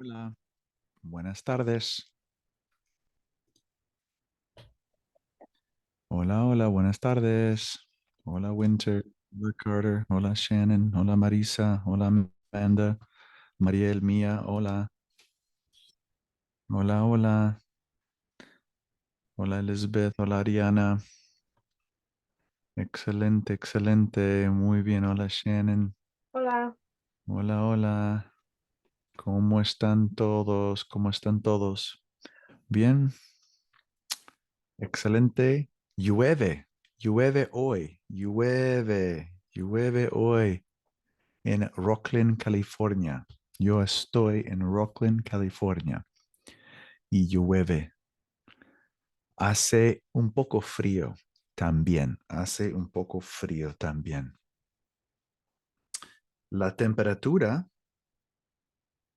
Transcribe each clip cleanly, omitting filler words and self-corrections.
Hola, buenas tardes. Hola, hola, buenas tardes. Hola, Winter. Hola, Carter. Hola, Shannon. Hola, Marisa. Hola, Amanda. Mariel, Mía. Hola. Hola, hola. Hola, Elizabeth. Hola, Ariana. Excelente, excelente. Muy bien. Hola, Shannon. Hola. Hola, hola. ¿Cómo están todos? ¿Cómo están todos? Bien. Excelente. Llueve. Llueve hoy. Llueve hoy en Rocklin, California. Yo estoy en Rocklin, California y llueve. Hace un poco frío también. Hace un poco frío también. La temperatura,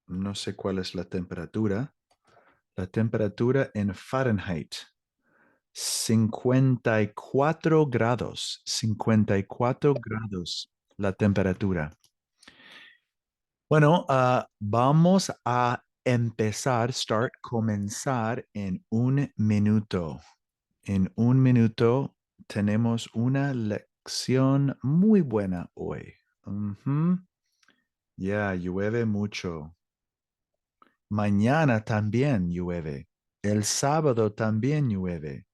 no sé cuál es la temperatura. La temperatura en Fahrenheit, 54 grados. 54 grados la temperatura. Bueno, vamos a comenzar en un minuto. En un minuto tenemos una lección muy buena hoy. Ujú. Ya, llueve mucho. Mañana también llueve. El sábado también llueve.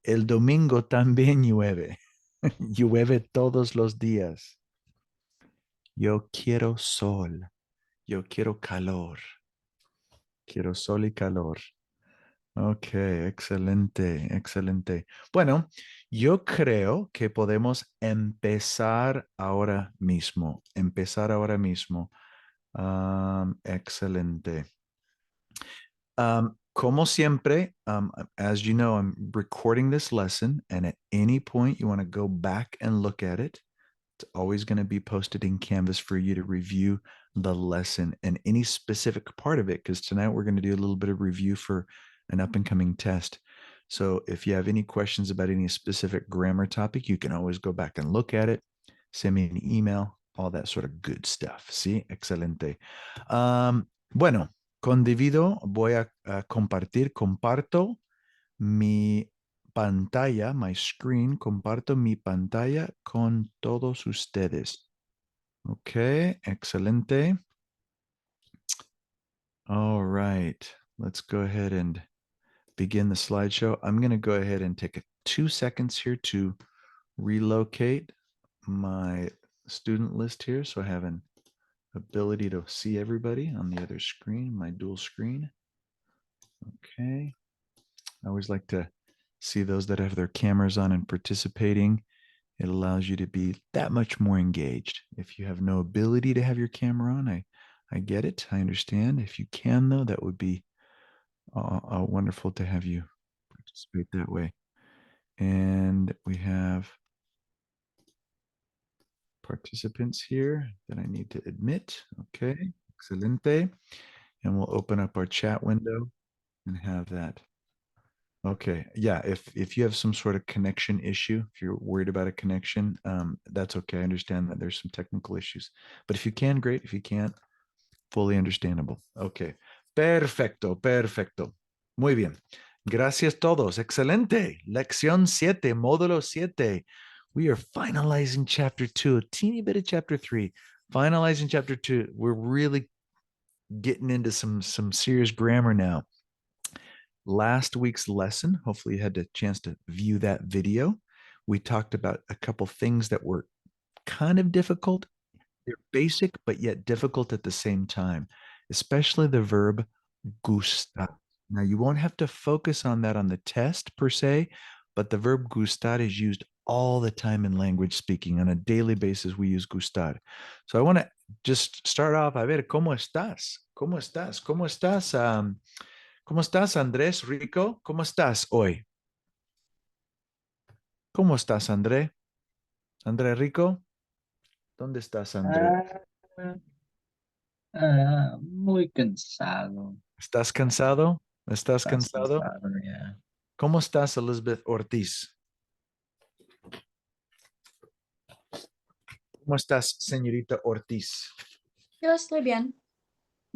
El domingo también llueve. Llueve todos los días. Yo quiero sol. Yo quiero calor. Quiero sol y calor. Ok, excelente, excelente. Bueno, yo creo que podemos empezar ahora mismo. Empezar ahora mismo. Excelente. Como siempre, as you know, I'm recording this lesson, and at any point you want to go back and look at it, it's always going to be posted in Canvas for you to review the lesson and any specific part of it, because tonight we're going to do a little bit of review for an up and coming test. So if you have any questions about any specific grammar topic, you can always go back and look at it, send me an email, all that sort of good stuff. Sí, excelente. Bueno, voy a comparto mi pantalla, my screen, comparto mi pantalla con todos ustedes. Ok, excelente. All right, let's go ahead and begin the slideshow. I'm going to go ahead and take 2 seconds here to relocate my student list here so I have an ability to see everybody on the other screen, my dual screen. Okay. I always like to see those that have their cameras on and participating. It allows you to be that much more engaged. If you have no ability to have your camera on, I get it. I understand. If you can, though, that would be wonderful to have you participate that way. And we have participants here that I need to admit. Okay, excelente. And we'll open up our chat window and have that. Okay, yeah. If you have some sort of connection issue, if you're worried about a connection, that's okay. I understand that there's some technical issues, but if you can, great. If you can't, fully understandable. Okay, perfecto, perfecto. Muy bien. Gracias todos. Excelente. Lección 7, módulo 7. We are finalizing chapter 2, a teeny bit of chapter 3. Finalizing chapter 2. We're really getting into some serious grammar now. Last week's lesson, hopefully you had a chance to view that video. We talked about a couple things that were kind of difficult. They're basic, but yet difficult at the same time, especially the verb gustar. Now, you won't have to focus on that on the test per se, but the verb gustar is used all the time in language speaking. On a daily basis, we use gustar. So I want to just start off. A ver, ¿cómo estás? ¿Cómo estás? ¿Cómo estás? ¿Cómo estás, Andrés Rico? ¿Cómo estás hoy? ¿Cómo estás, André? André Rico, ¿dónde estás, André? Ah, muy cansado. ¿Estás cansado? ¿Estás Estás cansado? cansado ya. ¿Cómo estás, Elizabeth Ortiz? ¿Cómo estás, señorita Ortiz? Yo estoy bien.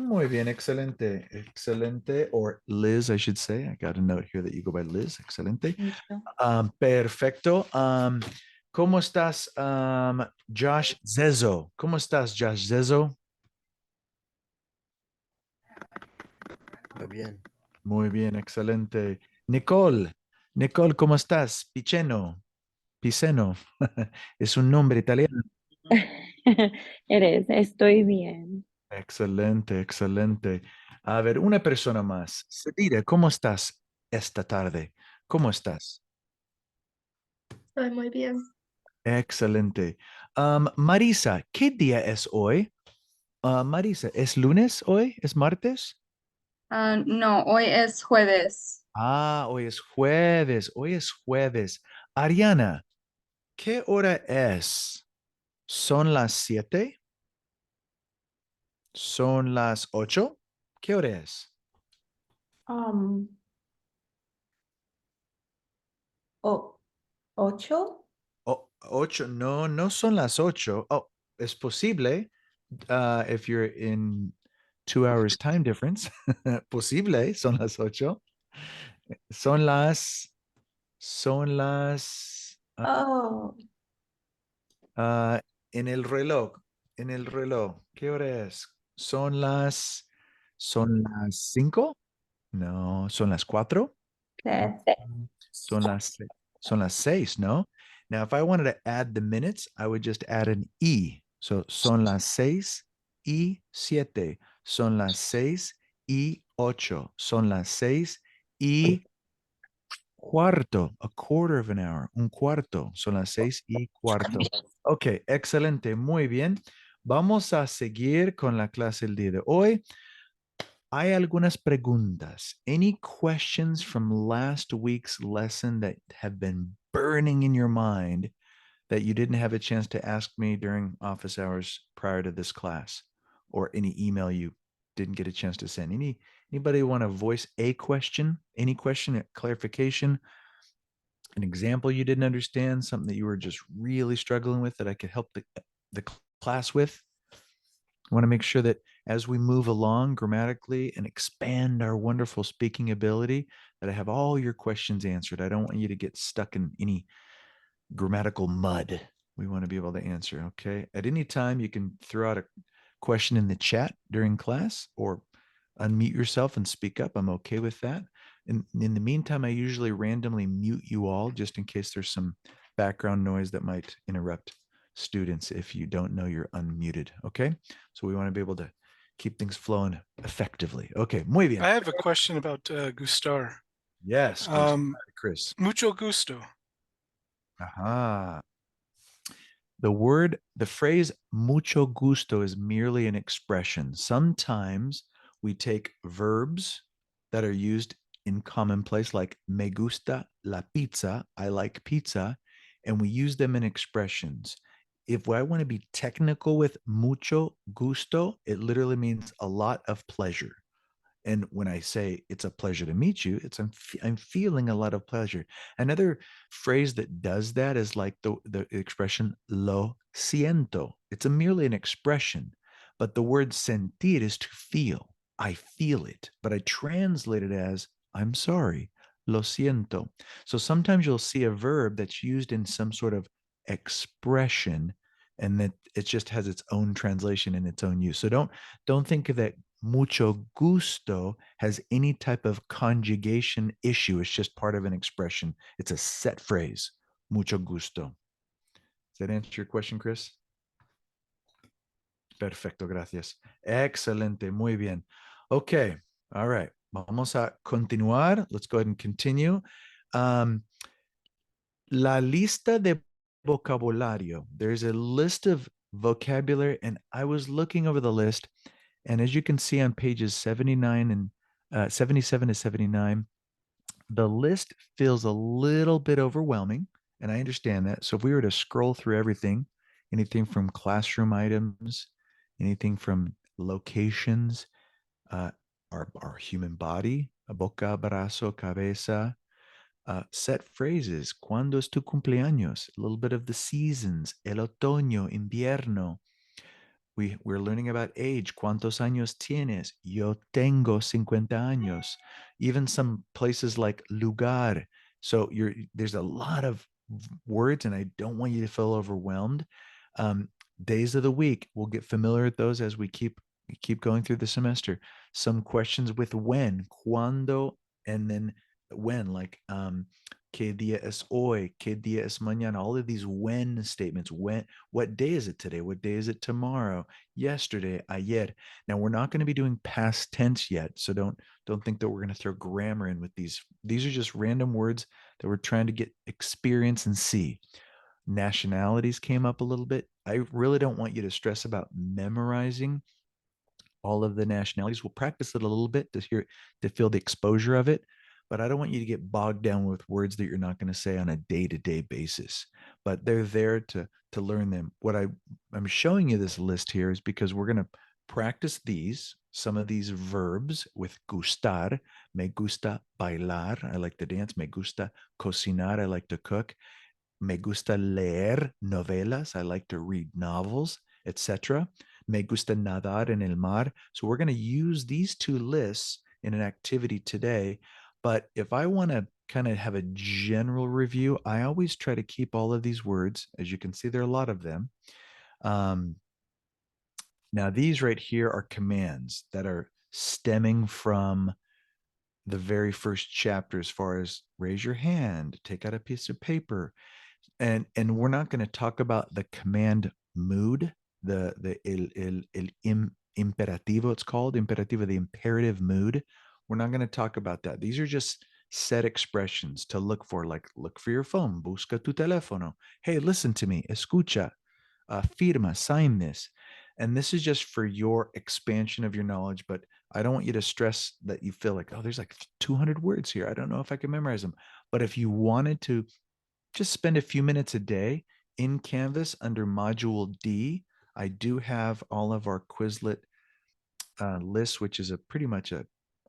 Muy bien, excelente, excelente. Or Liz, I should say. I got a note here that you go by Liz. Excelente. Listo. Perfecto. ¿Cómo estás, Josh Zezo? ¿Cómo estás, Josh Zezo? Muy bien. Muy bien, excelente. Nicole, Nicole, ¿cómo estás? Piceno, Piceno. Es un nombre italiano. Estoy bien. Excelente, excelente. A ver, una persona más. Sedire, ¿cómo estás esta tarde? ¿Cómo estás? Estoy muy bien. Excelente. Marisa, ¿qué día es hoy? Marisa, ¿es lunes hoy? ¿Es martes? No, hoy es jueves. Hoy es jueves. Hoy es jueves. Ariana, ¿qué hora es? ¿Son las 7? ¿Son las 8? ¿Qué hora es? Um, o- ¿Ocho? Oh, 8. No, no son las 8. Oh, es posible. If you're in 2 hours time difference. Posible, son las 8. Son las Oh, ah, en el reloj, ¿Qué hora es? Son las 5. No, son las 4. that's Son las, se- son las 6, no? Now, if I wanted to add the minutes, I would just add an E. So, son las 6:07. Son las 6:08. Son las 6:15. A quarter of an hour. Un cuarto. Son las 6:15. Ok, excelente. Muy bien. Vamos a seguir con la clase el día de hoy. Hay algunas preguntas. Any questions from last week's lesson that have been burning in your mind that you didn't have a chance to ask me during office hours prior to this class, or any email you didn't get a chance to send? Anybody want to voice a question? Any question, a clarification, an example you didn't understand, something that you were just really struggling with that I could help the class with? I want to make sure that as we move along grammatically and expand our wonderful speaking ability, that I have all your questions answered. I don't want you to get stuck in any grammatical mud. We want to be able to answer. Okay. At any time, you can throw out a question in the chat during class or unmute yourself and speak up. I'm okay with that. And in the meantime, I usually randomly mute you all just in case there's some background noise that might interrupt students if you don't know you're unmuted. Okay. So we want to be able to keep things flowing effectively. Okay. Muy bien. I have a question about gustar. Yes. Chris. Mucho gusto. Aha. The phrase mucho gusto is merely an expression. Sometimes we take verbs that are used in commonplace, like me gusta la pizza, I like pizza, and we use them in expressions. If I want to be technical with mucho gusto, it literally means a lot of pleasure. And when I say it's a pleasure to meet you, I'm feeling a lot of pleasure. Another phrase that does that is like the expression lo siento. It's merely an expression, but the word sentir is to feel. I feel it, but I translate it as I'm sorry, lo siento. So sometimes you'll see a verb that's used in some sort of expression and that it just has its own translation and its own use. So don't think of that mucho gusto has any type of conjugation issue. It's just part of an expression. It's a set phrase. Mucho gusto. Does that answer your question, Chris? Perfecto, gracias. Excelente, muy bien. Okay, all right. Vamos a continuar. Let's go ahead and continue. La lista de vocabulario. There's a list of vocabulary, and I was looking over the list. And as you can see on pages 79 and 77 to 79, the list feels a little bit overwhelming. And I understand that. So if we were to scroll through everything, anything from classroom items, anything from locations, uh, our human body, boca, brazo, cabeza, set phrases, ¿cuándo es tu cumpleaños? A little bit of the seasons, el otoño, invierno, We're learning about age. ¿Cuántos años tienes? Yo tengo 50 años. Even some places like lugar. So there's a lot of words, and I don't want you to feel overwhelmed. Days of the week, we'll get familiar with those as we keep going through the semester. Some questions with when, cuando, and then when, like ¿qué día es hoy? ¿Qué día es mañana? All of these when statements. When, what day is it today? What day is it tomorrow? Yesterday, ayer. Now we're not going to be doing past tense yet, so don't think that we're going to throw grammar in with these. These are just random words that we're trying to get experience and see. Nationalities came up a little bit. I really don't want you to stress about memorizing all of the nationalities. We'll practice it a little bit to feel the exposure of it, but I don't want you to get bogged down with words that you're not going to say on a day-to-day basis. But they're there to learn them. What I'm showing you this list here is because we're going to practice some of these verbs with gustar. Me gusta bailar. I like to dance. Me gusta cocinar. I like to cook. Me gusta leer novelas. I like to read novels, etc. Me gusta nadar en el mar. So we're going to use these two lists in an activity today. But if I want to kind of have a general review, I always try to keep all of these words. As you can see, there are a lot of them. Now, these right here are commands that are stemming from the very first chapter, as far as raise your hand, take out a piece of paper. And we're not going to talk about the command mood, el imperativo, it's called imperativo, the imperative mood. We're not going to talk about that. These are just set expressions to look for, like look for your phone, busca tu teléfono. Hey, listen to me, escucha, firma, sign this. And this is just for your expansion of your knowledge, but I don't want you to stress that you feel like, oh, there's like 200 words here. I don't know if I can memorize them. But if you wanted to just spend a few minutes a day in Canvas under Module D, I do have all of our Quizlet lists, which is pretty much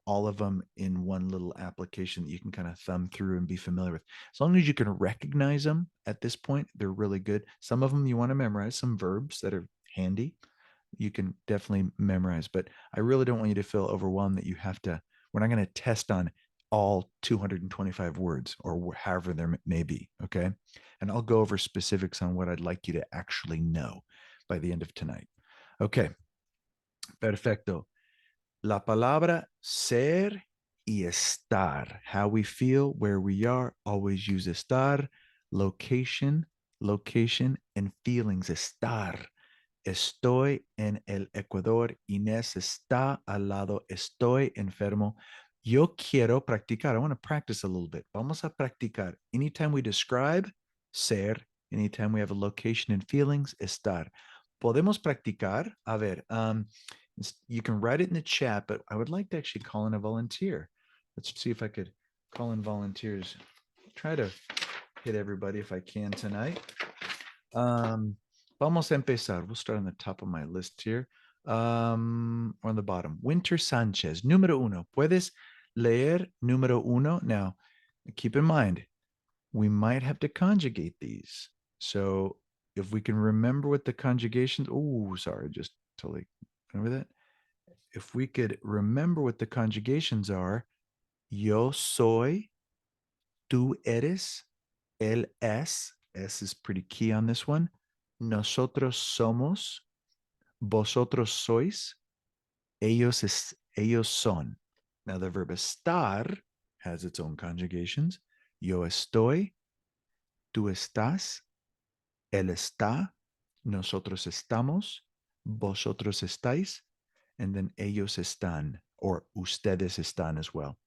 all of them in one little application that you can kind of thumb through and be familiar with. As long as you can recognize them at this point, they're really good. Some of them you want to memorize, some verbs that are handy, you can definitely memorize, but I really don't want you to feel overwhelmed that you have to, we're not going to test on all 225 words or however there may be, okay? And I'll go over specifics on what I'd like you to actually know by the end of tonight. Okay, perfecto. La palabra ser y estar, how we feel, where we are, always use estar, location, and feelings, estar. Estoy en el Ecuador. Inés está al lado. Estoy enfermo. Yo quiero practicar. I want to practice a little bit. Vamos a practicar. Anytime we describe, ser. Anytime we have a location and feelings, estar. Podemos practicar. A ver, you can write it in the chat, but I would like to actually call in a volunteer. Let's see if I could call in volunteers. Try to hit everybody if I can tonight. Vamos a empezar. We'll start on the top of my list here. Or on the bottom. Winter Sanchez, número uno. ¿Puedes leer número uno? Now, keep in mind, we might have to conjugate these. So if we can remember what the conjugations, oh, sorry, just totally remember that. If we could remember what the conjugations are, yo soy, tú eres, él es is pretty key on this one. Nosotros somos, vosotros sois, ellos son. Now the verb estar has its own conjugations. Yo estoy, tú estás, él está, nosotros estamos, vosotros estáis, and then ellos están, or ustedes están as well.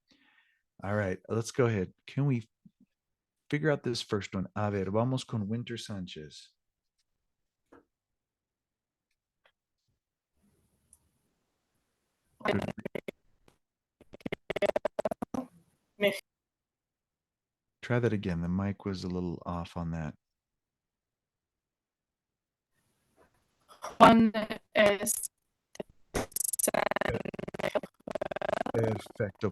All right, let's go ahead. Can we figure out this first one? A ver, vamos con Winter Sanchez. Try that again. The mic was a little off on that. Juan es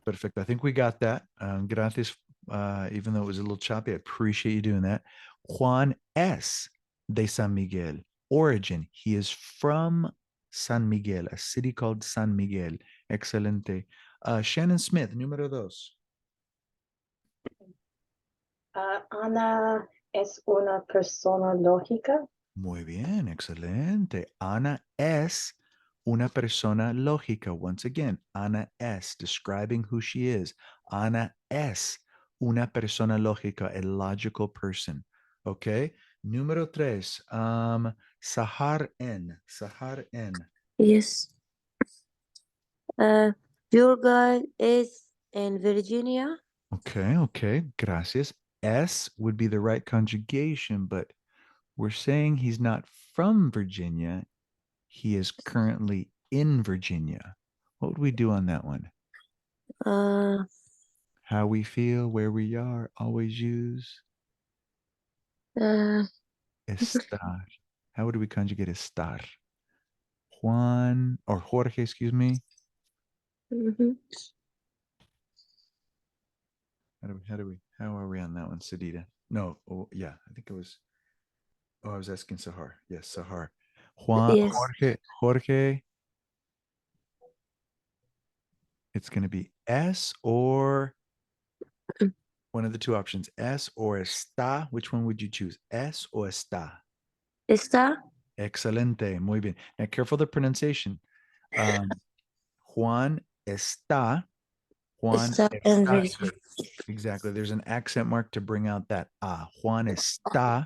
Perfecto. I think we got that. Gracias. Even though it was a little choppy, I appreciate you doing that. Juan es de San Miguel. Origin, he is from San Miguel, a city called San Miguel. Excelente. Shannon Smith, número 2. Ana es una persona lógica. Muy bien, excelente. Ana es una persona lógica. Once again, Ana es, describing who she is. Ana es una persona lógica, a logical person. Okay. Número 3. Sahar en. Sahar en. Yes. Your guy is in Virginia. Okay. Gracias. S would be the right conjugation, but we're saying he's not from Virginia. He is currently in Virginia. What would we do on that one? Uh, How we feel, where we are, always use uh, estar. How would we conjugate estar? Juan or Jorge, excuse me. mhm. How are we on that one, Sadida? No, oh, yeah, I think it was, I was asking Sahar. Yes, Sahar. Juan, Yes. Jorge. It's going to be S or one of the two options, S or está. Which one would you choose? S or está? Está. Excelente. Muy bien. Now, careful the pronunciation. Juan está. Juan Está en está. Virginia. Exactly. There's an accent mark to bring out that Juan está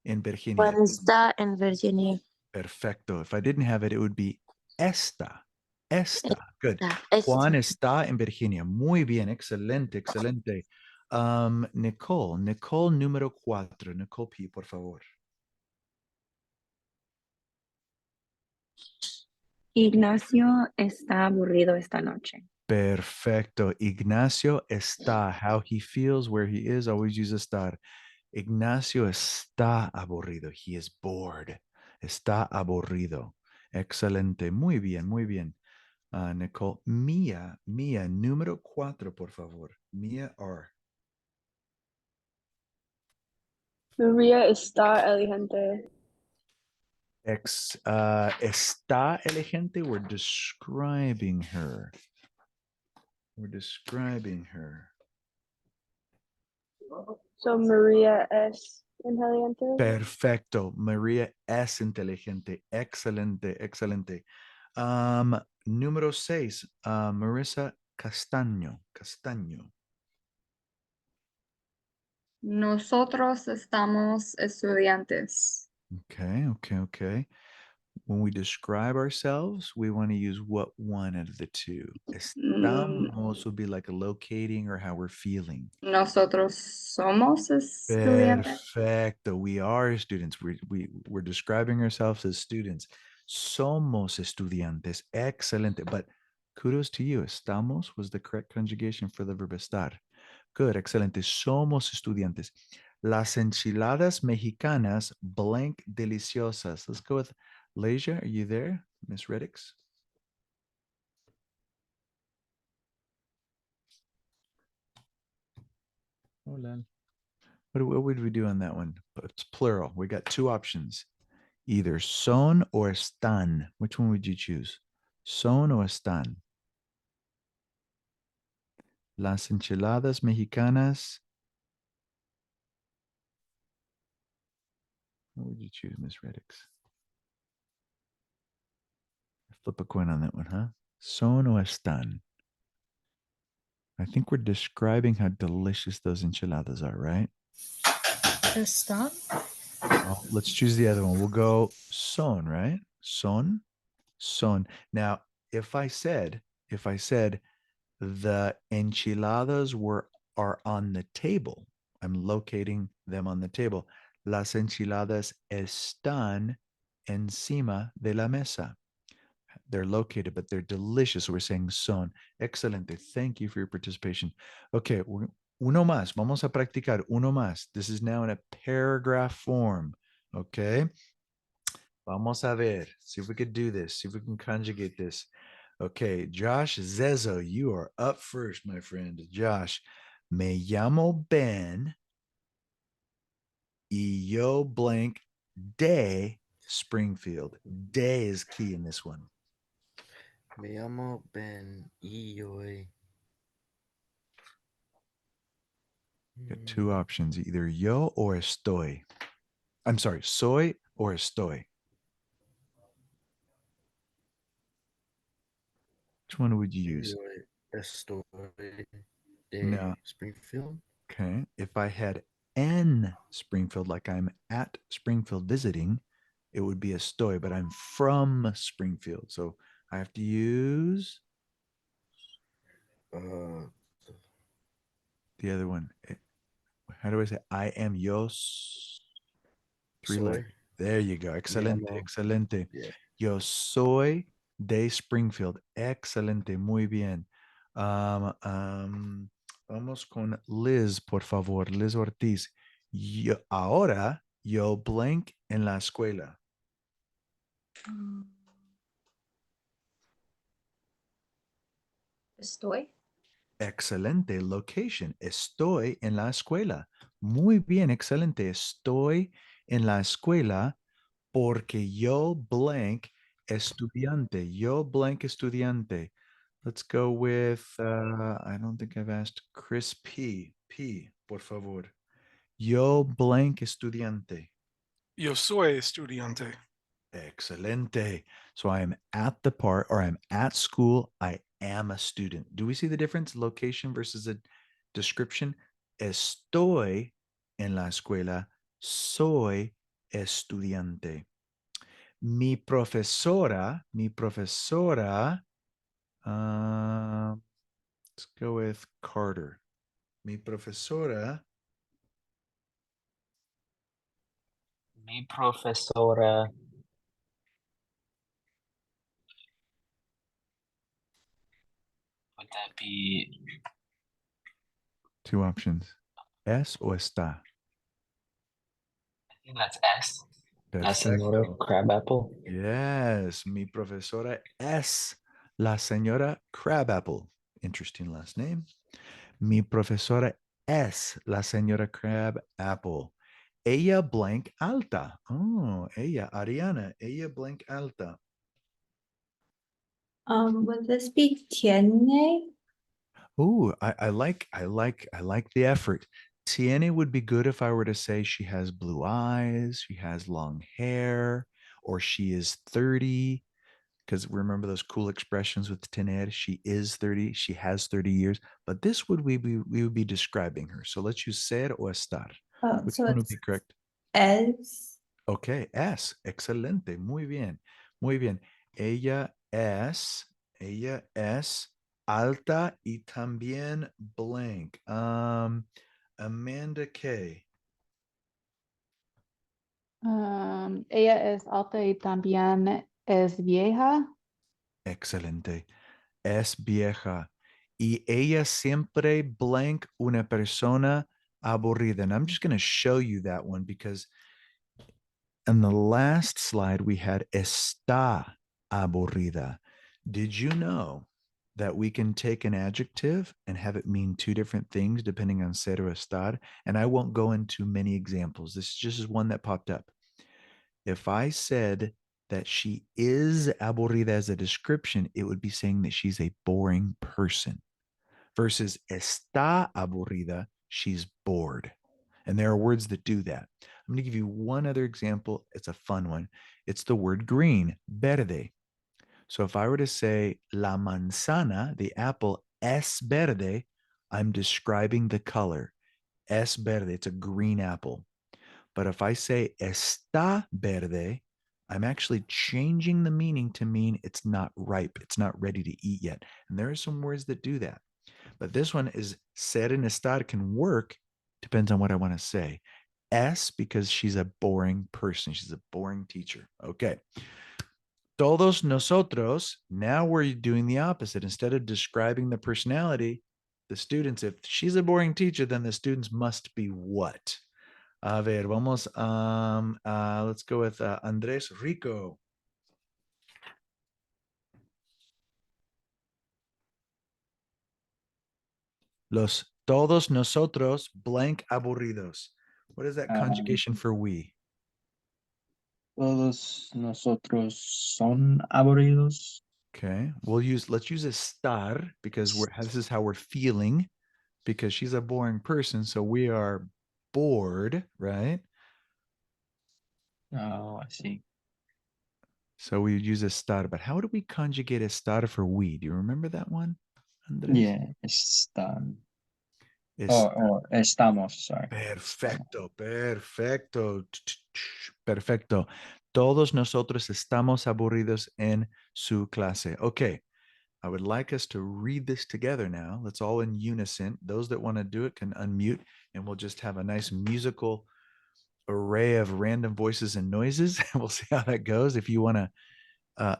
en Virginia. Juan está en Virginia. Perfecto. If I didn't have it, it would be esta. Esta. Good. Está. Juan está en Virginia. Muy bien. Excelente. Excelente. Nicole. Nicole número 4. Nicole P, por favor. Ignacio está aburrido esta noche. Perfecto. Ignacio está. How he feels, where he is, always use estar. Ignacio está aburrido. He is bored. Está aburrido. Excelente. Muy bien, muy bien. Nicole. Mía, número 4, por favor. Mía R. María está elegante. Está elegante. We're describing her. We're describing her. So María es inteligente. Perfecto. María es inteligente. Excelente, excelente. Número 6. Marissa Castaño. Nosotros estamos estudiantes. Okay. When we describe ourselves, we want to use what one out of the two? Estamos would be like a locating or how we're feeling. Nosotros somos estudiantes. Perfecto. We are students. We're describing ourselves as students. Somos estudiantes. Excelente. But kudos to you. Estamos was the correct conjugation for the verb estar. Good. Excelente. Somos estudiantes. Las enchiladas mexicanas blank deliciosas. Let's go with Leisha. Are you there, Miss Reddix? Hola. What would we do on that one? It's plural. We got two options. Either son or están. Which one would you choose? Son or están? Las enchiladas mexicanas. What would you choose, Miss Reddix? Flip a coin on that one, huh? Son or están? I think we're describing how delicious those enchiladas are, right? Está. Well, let's choose the other one. We'll go son, right? Son. Now, if I said the enchiladas are on the table, I'm locating them on the table. Las enchiladas están encima de la mesa. They're located, but they're delicious. We're saying son. Excelente. Thank you for your participation. Okay, uno más. Vamos a practicar uno más. This is now in a paragraph form. Okay. Vamos a ver. See if we could do this. See if we can conjugate this. Okay, Josh Zezo, you are up first, my friend. Josh, me llamo Ben y yo blank de Springfield. De is key in this one. Me llamo Ben y yo. Get two options, either yo or estoy. I'm sorry, soy or estoy. Which one would you use? Yo estoy de No. Springfield. Okay. If I had en Springfield, like I'm at Springfield visiting, it would be estoy, but I'm from Springfield. So I have to use Uh, the other one. How do I say? I am yos. Three soy. letters. There you go. Excelente, llamo- excelente. Yeah. Yo soy de Springfield. Excelente, muy bien. Vamos con Liz, por favor. Liz Ortiz. Ahora yo blank en la escuela. Estoy. Excelente location. Estoy en la escuela. Muy bien, excelente. Estoy en la escuela porque yo blank estudiante. Yo blank estudiante. Let's go with, I don't think I've asked Chris P. P, por favor. Yo blank estudiante. Yo soy estudiante. Excelente. So I am at the part, or I'm at school. I am a student. Do we see the difference? Location versus a description. Estoy en la escuela. Soy estudiante. Mi profesora, let's go with Carter. Mi profesora, Mi profesora. Would that be two options. Es o está. I think that's S. La señora Perfecto. Crabapple. Yes, mi profesora es la señora Crabapple. Interesting last name. Mi profesora es la señora Crabapple. Ella blank alta. Oh, ella, Ariana, ella blank alta. Would this be tiene? Oh, I like the effort. Tiene would be good if I were to say she has blue eyes, she has long hair, or she is 30. Because remember those cool expressions with tener, she is 30, she has 30 years. But this would we would be describing her. So let's use ser o estar. Which So one would it's be correct? es. Okay, es. Excelente. Muy bien. Muy bien. Ella es alta y también blank. Amanda K. Ella es alta y también es vieja. Excelente. Es vieja. Y ella siempre blank una persona aburrida. And I'm just going to show you that one because in the last slide we had está aburrida. Did you know that we can take an adjective and have it mean two different things depending on ser or estar? And I won't go into many examples. This is just one that popped up. If I said that she is aburrida as a description, it would be saying that she's a boring person versus está aburrida, she's bored. And there are words that do that. I'm going to give you one other example. It's a fun one. It's the word green, verde. So if I were to say la manzana, the apple, es verde, I'm describing the color. Es verde, it's a green apple. But if I say está verde, I'm actually changing the meaning to mean it's not ripe, it's not ready to eat yet. And there are some words that do that. But this one is ser and estar can work, depends on what I want to say. Es, because she's a boring person, she's a boring teacher. Okay. Todos nosotros, now we're doing the opposite. Instead of describing the personality, the students, if she's a boring teacher, then the students must be what? A ver, vamos, let's go with Andres Rico. Todos nosotros blank aburridos. What is that conjugation for we? Todos nosotros son aburridos. Okay. Let's use estar because this is how we're feeling, because she's a boring person. So we are bored, right? Oh, I see. So we use estar, but how do we conjugate estar for we? Do you remember that one, Andres? Yeah, están. Es- Or estamos, sorry. Perfecto, perfecto, perfecto. Todos nosotros estamos aburridos en su clase. Okay, I would like us to read this together now. Let's all in unison. Those that want to do it can unmute, and we'll just have a nice musical array of random voices and noises. We'll see how that goes. If you want to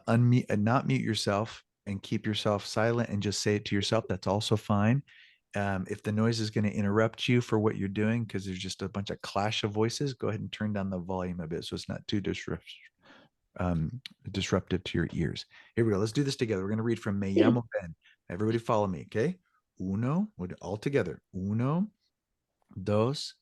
unmute and not mute yourself and keep yourself silent and just say it to yourself, that's also fine. If the noise is going to interrupt you for what you're doing because there's just a bunch of clash of voices, go ahead and turn down the volume a bit so it's not too disruptive to your ears. Here we go. Let's do this together. We're going to read from Me llamo Ben. Everybody follow me, okay? Uno, all together. Uno, dos,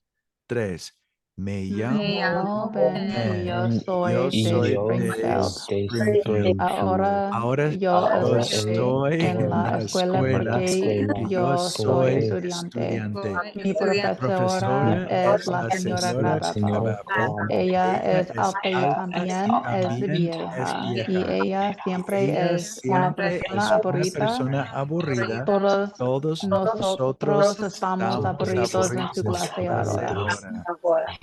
tres. Me llamo Ben y yo soy de Springfield. Springfield. Ahora Ahora yo estoy en la escuela porque yo soy estudiante. Mi profesora es la señora Garrafal. Ella es alta y también es vieja. Y ella siempre es una persona aburrida. aburrida. Todos Todos nosotros estamos aburridos en su clase ahora. Ahora.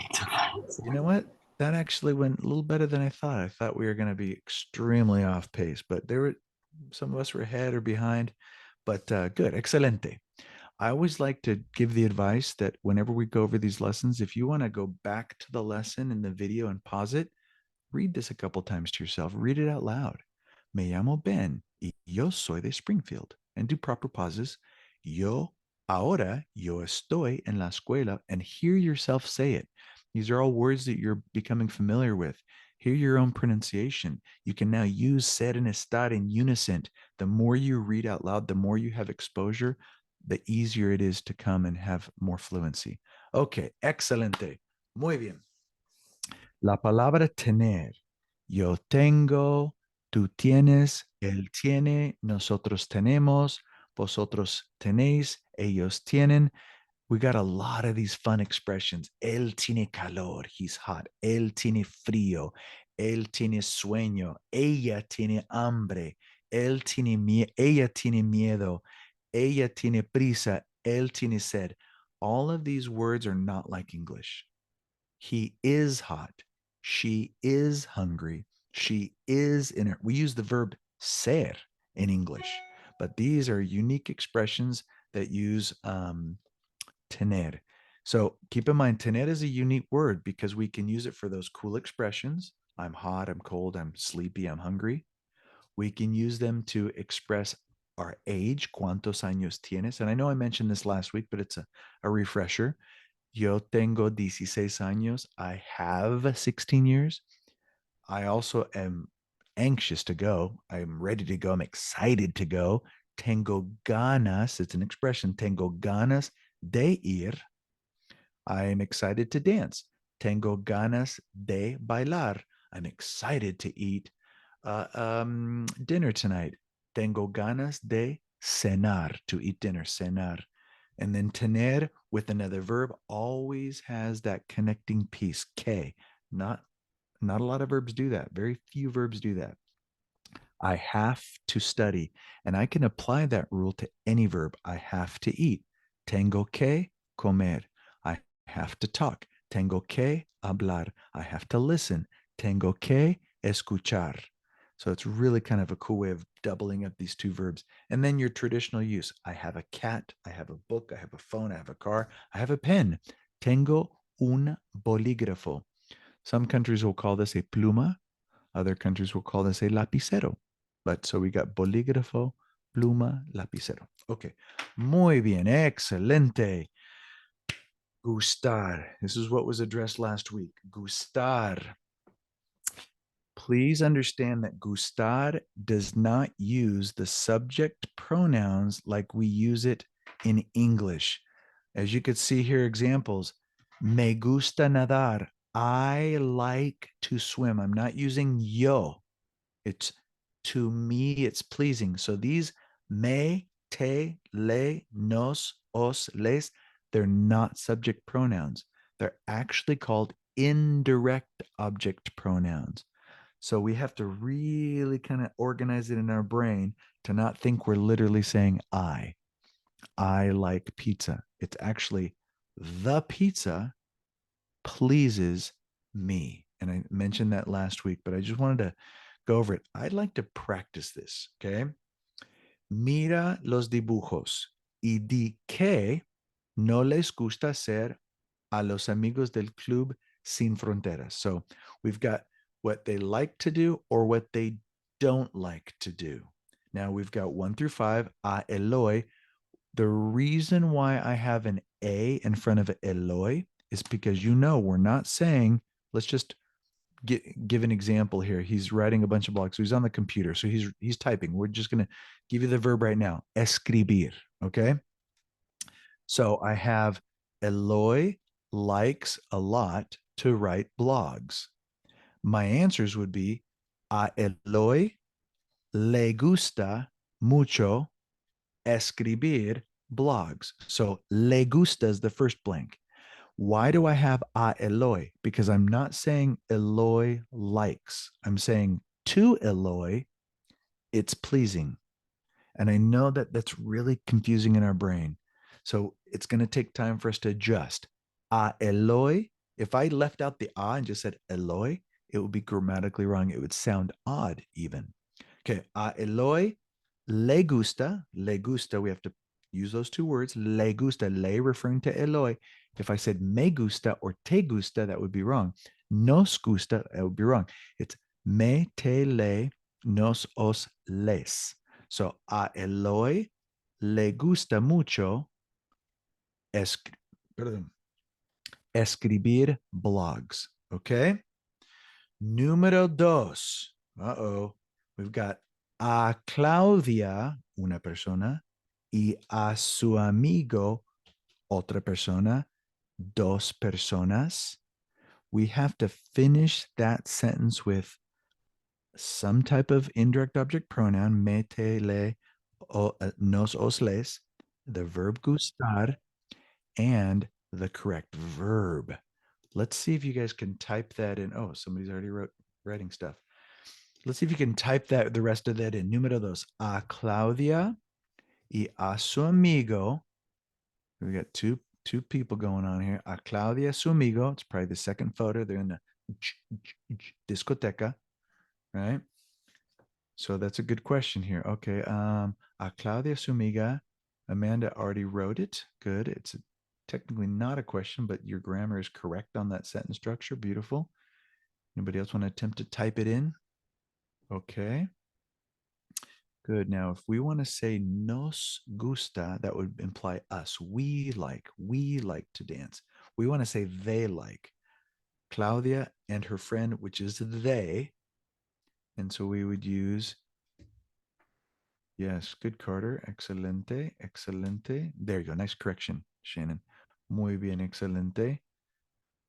You know what? That actually went a little better than I thought. I thought we were going to be extremely off pace, but some of us were ahead or behind, but good. Excelente. I always like to give the advice that whenever we go over these lessons, if you want to go back to the lesson in the video and pause it, read this a couple times to yourself. Read it out loud. Me llamo Ben y yo soy de Springfield. And do proper pauses. Ahora yo estoy en la escuela, and hear yourself say it. These are all words that you're becoming familiar with. Hear your own pronunciation. You can now use ser and estar in unison. The more you read out loud, the more you have exposure, the easier it is to come and have more fluency. Okay, excelente. Muy bien. La palabra tener. Yo tengo, tú tienes, él tiene, nosotros tenemos, vosotros tenéis, ellos tienen. We got a lot of these fun expressions. Él tiene calor, he's hot. Él tiene frío, él tiene sueño, ella tiene hambre, ella tiene miedo, ella tiene prisa, él tiene sed. All of these words are not like English. He is hot. She is hungry. She is in it. We use the verb ser in English, but these are unique expressions that use tener. So keep in mind, tener is a unique word because we can use it for those cool expressions. I'm hot, I'm cold, I'm sleepy, I'm hungry. We can use them to express our age, cuántos años tienes. And I know I mentioned this last week, but it's a refresher. Yo tengo 16 años. I have 16 years. I also am anxious to go. I'm ready to go. I'm excited to go. Tengo ganas. It's an expression. Tengo ganas de ir. I am excited to dance. Tengo ganas de bailar. I'm excited to eat dinner tonight. Tengo ganas de cenar, to eat dinner, cenar. And then tener with another verb always has that connecting piece, que. Not a lot of verbs do that. Very few verbs do that. I have to study. And I can apply that rule to any verb. I have to eat. Tengo que comer. I have to talk. Tengo que hablar. I have to listen. Tengo que escuchar. So it's really kind of a cool way of doubling up these two verbs. And then your traditional use. I have a cat. I have a book. I have a phone. I have a car. I have a pen. Tengo un bolígrafo. Some countries will call this a pluma. Other countries will call this a lapicero. But so we got bolígrafo, pluma, lapicero. Okay. Muy bien. Excelente. Gustar. This is what was addressed last week. Gustar. Please understand that gustar does not use the subject pronouns like we use it in English. As you could see here, examples. Me gusta nadar. I like to swim. I'm not using yo. It's To me, it's pleasing. So these me, te, le, nos, os, les, they're not subject pronouns. They're actually called indirect object pronouns. So we have to really kind of organize it in our brain to not think we're literally saying I like pizza. It's actually the pizza pleases me. And I mentioned that last week, but I just wanted to go over it. I'd like to practice this, okay? Mira los dibujos y di que no les gusta hacer a los amigos del club sin fronteras. So we've got what they like to do or what they don't like to do. Now we've got 1 through 5, a Eloy. The reason why I have an A in front of Eloy is because we're not saying, let's just give an example here. He's writing a bunch of blogs. So he's on the computer. So he's typing. We're just going to give you the verb right now. Escribir. Okay. So I have Eloy likes a lot to write blogs. My answers would be a Eloy le gusta mucho escribir blogs. So le gusta is the first blank. Why do I have a Eloy? Because I'm not saying Eloy likes. I'm saying to Eloy, it's pleasing. And I know that that's really confusing in our brain. So it's going to take time for us to adjust. A Eloy, if I left out the a and just said Eloy, it would be grammatically wrong. It would sound odd even. Okay, a Eloy le gusta, we have to use those two words, le gusta, le referring to Eloy. If I said me gusta or te gusta, that would be wrong. Nos gusta, that would be wrong. It's me, te, le, nos, os, les. So a Eloy le gusta mucho escribir blogs. Okay. Número 2. We've got a Claudia, una persona, y a su amigo, otra persona, dos personas. We have to finish that sentence with some type of indirect object pronoun, me, te, le, nos, os, les, the verb gustar, and the correct verb. Let's see if you guys can type that in. Oh, somebody's already writing stuff. Let's see if you can type that, the rest of that in. Número 2, a Claudia y a su amigo. We got two people going on here. A Claudia, su amigo. It's probably the second photo. They're in the discoteca, right? So that's a good question here. Okay. A Claudia, su amiga. Amanda already wrote it. Good. It's technically not a question, but your grammar is correct on that sentence structure. Beautiful. Anybody else want to attempt to type it in? Okay. Good. Now, if we want to say nos gusta, that would imply us. We like to dance. We want to say they like. Claudia and her friend, which is they. And so we would use, yes, good, Carter. Excelente, excelente. There you go. Nice correction, Shannon. Muy bien, excelente.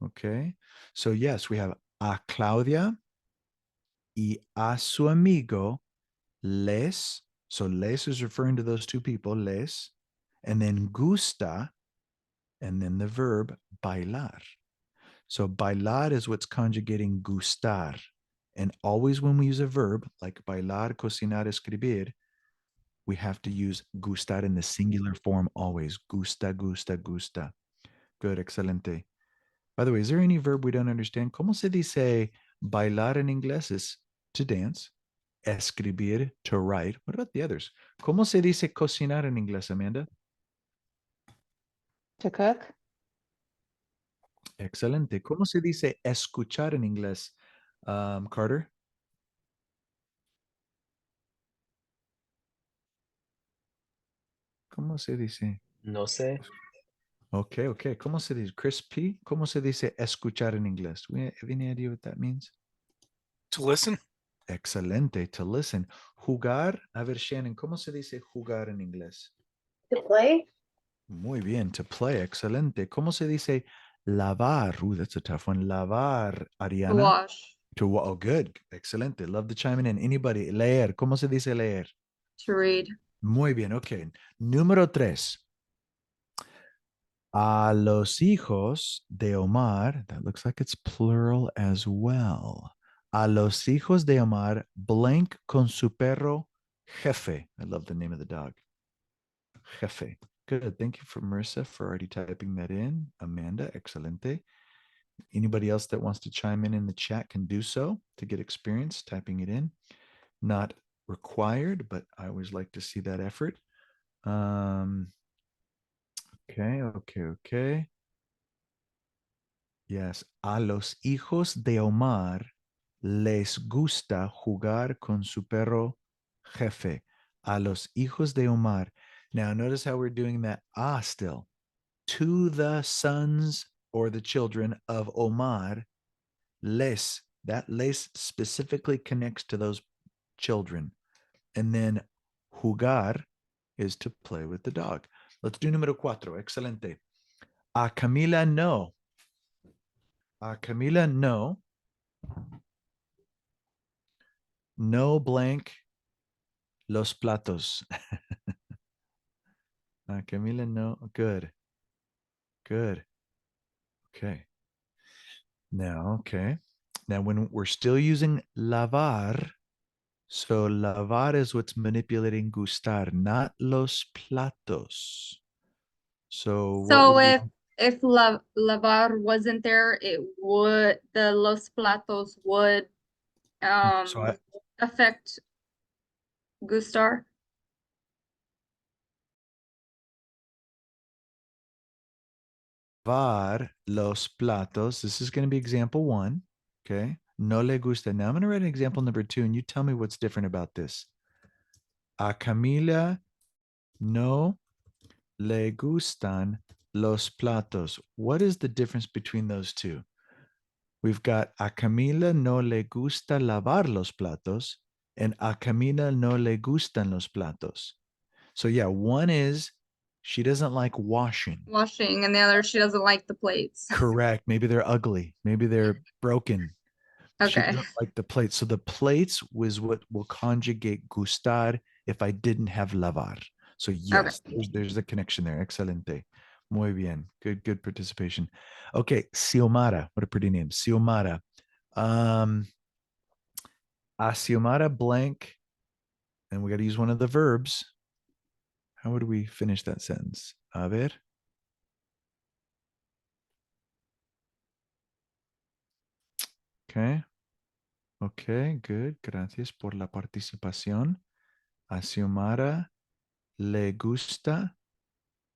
Okay. So yes, we have a Claudia y a su amigo les. So les is referring to those two people, les, and then gusta, and then the verb bailar. So bailar is what's conjugating gustar. And always when we use a verb like bailar, cocinar, escribir, we have to use gustar in the singular form always. Gusta, gusta, gusta. Good, excelente. By the way, is there any verb we don't understand? ¿Cómo se dice bailar en inglés? Is to dance. Escribir, to write. What about the others? ¿Cómo se dice cocinar en inglés, Amanda? To cook. Excelente. ¿Cómo se dice escuchar en inglés, Carter? ¿Cómo se dice? No sé. Okay. ¿Cómo se dice? Chris P. ¿Cómo se dice escuchar en inglés? Do we have any idea what that means? To listen? Excelente. To listen. Jugar. A ver, Shannon, ¿cómo se dice jugar en inglés? To play? Muy bien. To play. Excelente. ¿Cómo se dice lavar? That's a tough one. Lavar, Ariana. Wash. Oh, good. Excelente. Love the chiming in. Anybody? Leer. ¿Cómo se dice leer? To read. Muy bien. Okay. Número 3. A los hijos de Omar, that looks like it's plural as well. A los hijos de Omar, blank con su perro, jefe. I love the name of the dog. Jefe. Good. Thank you for Marissa for already typing that in. Amanda, excelente. Anybody else that wants to chime in the chat can do so to get experience typing it in. Not required, but I always like to see that effort. Okay. Yes, a los hijos de Omar les gusta jugar con su perro jefe. A los hijos de Omar. Now notice how we're doing that still. To the sons or the children of Omar, les. That les specifically connects to those children. And then jugar is to play with the dog. Let's do número 4. Excelente. A Camila no. A Camila no. No blank los platos. A Camila no. Good. Okay. Now, when we're still using lavar, so lavar is what's manipulating gustar, not los platos. So if lavar wasn't there, it would the los platos would affect gustar. lavar los platos. This is going to be example 1. Okay. No le gusta. Now I'm going to write an example number 2, and you tell me what's different about this. A Camila no le gustan los platos. What is the difference between those two? We've got a Camila no le gusta lavar los platos, and a Camila no le gustan los platos. So yeah, one is she doesn't like washing. Washing, and the other she doesn't like the plates. Correct. Maybe they're ugly. Maybe they're broken. She Okay. doesn't like the plates. So the plates was what will conjugate gustar if I didn't have lavar. So yes, there's a connection there. Excelente. Muy bien. Good participation. Okay, Xiomara. What a pretty name. Xiomara. A Xiomara blank. And we got to use one of the verbs. How would we finish that sentence? A ver. Okay, good. Gracias por la participación. A Xiomara le gusta.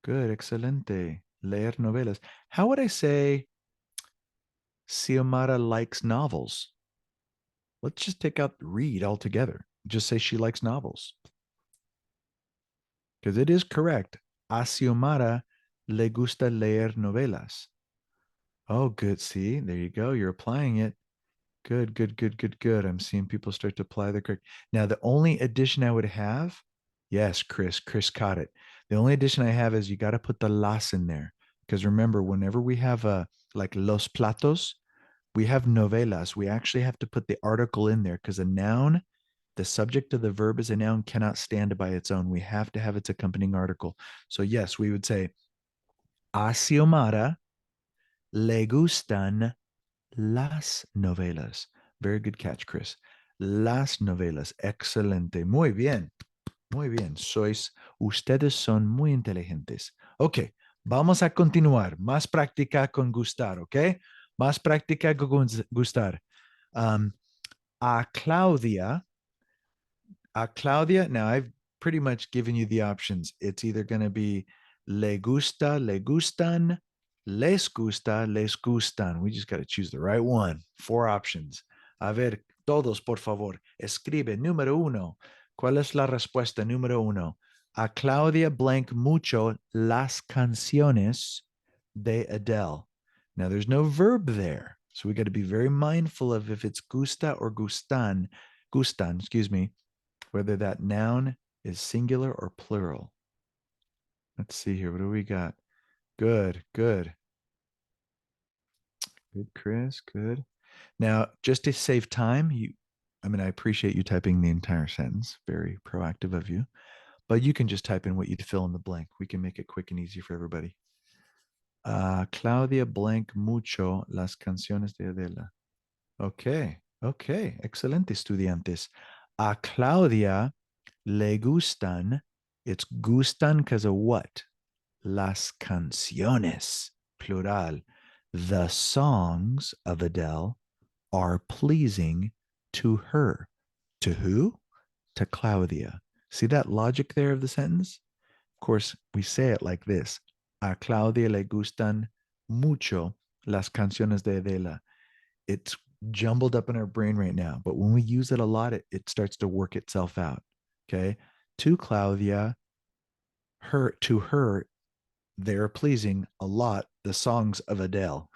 Good, excelente. Leer novelas. How would I say Xiomara likes novels? Let's just take out read altogether. Just say she likes novels. Because it is correct. A Xiomara le gusta leer novelas. Oh, good. See, there you go. You're applying it. Good. I'm seeing people start to apply the correct. Now, the only addition I would have, yes, Chris caught it. The only addition I have is you got to put the las in there. Because remember, whenever we have like los platos, we have novelas. We actually have to put the article in there because a noun, the subject of the verb is a noun, cannot stand by its own. We have to have its accompanying article. So yes, we would say, a Xiomara le gustan las novelas. Very good catch, Chris. Las novelas. Excelente. Muy bien. Ustedes son muy inteligentes. Ok, vamos a continuar. Más práctica con gustar, ok? Más práctica con gustar. A Claudia, now I've pretty much given you the options. It's either going to be le gusta, le gustan, les gusta, les gustan. We just got to choose the right one. 4 options. A ver, todos, por favor, escribe número 1. ¿Cuál es la respuesta número 1? A Claudia blank mucho las canciones de Adele. Now, there's no verb there. So we got to be very mindful of if it's gusta or gustan, whether that noun is singular or plural. Let's see here. What do we got? Good, Chris. Good. Now, just to save time, I appreciate you typing the entire sentence. Very proactive of you. But you can just type in what you'd fill in the blank. We can make it quick and easy for everybody. Claudia blank mucho las canciones de Adela. Okay, excelente, estudiantes. A Claudia le gustan, it's gustan because of what? Las canciones, plural. The songs of Adele are pleasing to her. To who? To Claudia. See that logic there of the sentence? Of course, we say it like this. A Claudia le gustan mucho las canciones de Adela. It's jumbled up in our brain right now, but when we use it a lot, it starts to work itself out. Okay. To Claudia, to her, they're pleasing a lot the songs of Adele.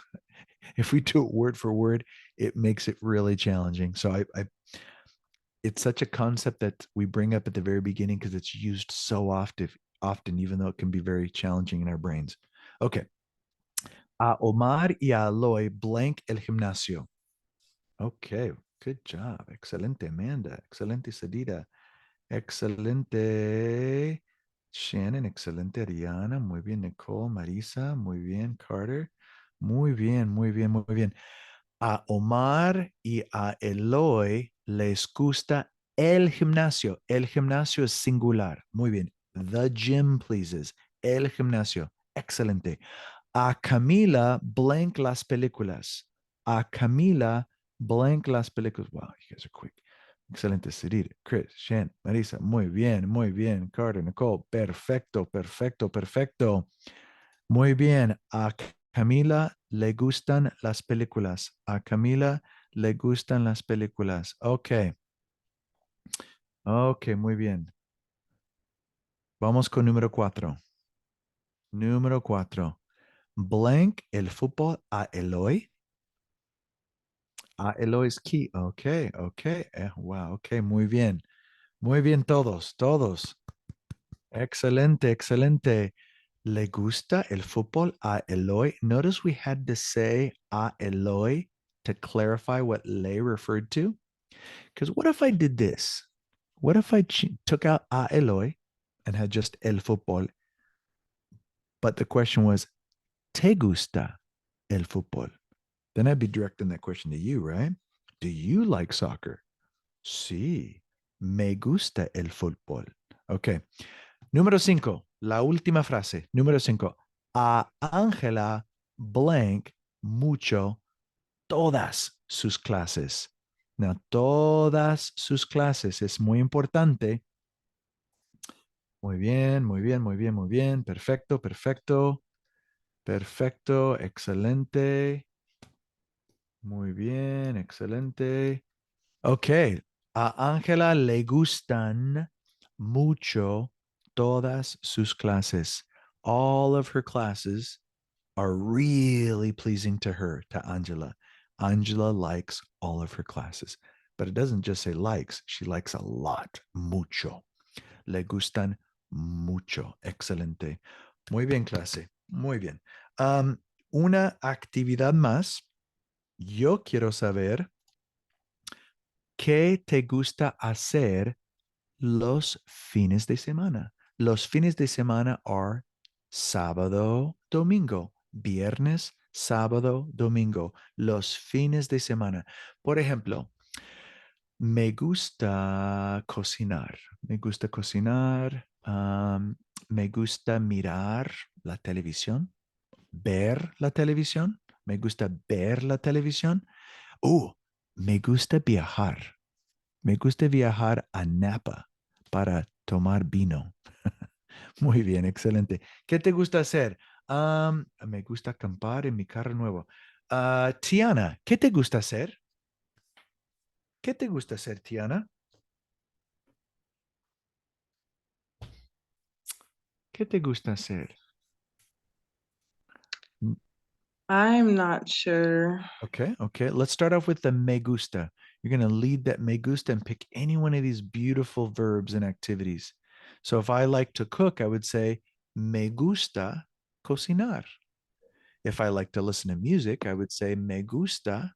If we do it word for word, it makes it really challenging. So it's such a concept that we bring up at the very beginning because it's used so often, even though it can be very challenging in our brains. Okay. A Omar y a Aloy blank el gimnasio. Okay, good job. Excelente, Amanda. Excelente, Sadida. Excelente, Shannon. Excelente, Ariana. Muy bien, Nicole. Marisa. Muy bien, Carter. Muy bien, muy bien, muy bien. A Omar y a Eloy les gusta el gimnasio. El gimnasio es singular. Muy bien. The gym pleases. El gimnasio. Excelente. A Camila blank las películas. A Camila blank las películas. Wow, you guys are quick. Excelente, Sarita, Chris, Shan, Marisa. Muy bien. Carter, Nicole. Perfecto, perfecto, perfecto. Muy bien. A Camila le gustan las películas. A Camila le gustan las películas. Ok. Ok, muy bien. Vamos con número 4. Número 4. Blank el fútbol a Eloy. A Eloy es key. Ok. Wow, ok, muy bien. Muy bien todos. Excelente. ¿Le gusta el fútbol a Eloy? Notice we had to say a Eloy to clarify what le referred to. Because what if I did this? What if I took out a Eloy and had just el fútbol? But the question was, ¿te gusta el fútbol? Then I'd be directing that question to you, right? Do you like soccer? Sí, me gusta el fútbol. Okay. Número 5, la última frase. Número 5. A Ángela blank mucho todas sus clases. Now, todas sus clases es muy importante. Muy bien. Perfecto. Excelente. Muy bien. Excelente. Ok. A Ángela le gustan mucho todas sus clases. All of her classes are really pleasing to her, to Angela. Angela likes all of her classes, but it doesn't just say likes, she likes a lot, mucho. Le gustan mucho. Excelente. Muy bien, clase. Muy bien. Una actividad más. Yo quiero saber qué te gusta hacer los fines de semana. Los fines de semana are sábado, domingo, viernes, sábado, domingo, los fines de semana. Por ejemplo, me gusta cocinar. Me gusta mirar la televisión, ver la televisión. Me gusta ver la televisión. Me gusta viajar. Me gusta viajar a Napa para tomar vino. Muy bien, excelente. ¿Qué te gusta hacer? Me gusta acampar en mi carro nuevo. Tiana, ¿qué te gusta hacer? ¿Qué te gusta hacer, Tiana? ¿Qué te gusta hacer? I'm not sure. Okay. Let's start off with the me gusta. You're going to lead that me gusta and pick any one of these beautiful verbs and activities. So if I like to cook, I would say me gusta cocinar. If I like to listen to music, I would say me gusta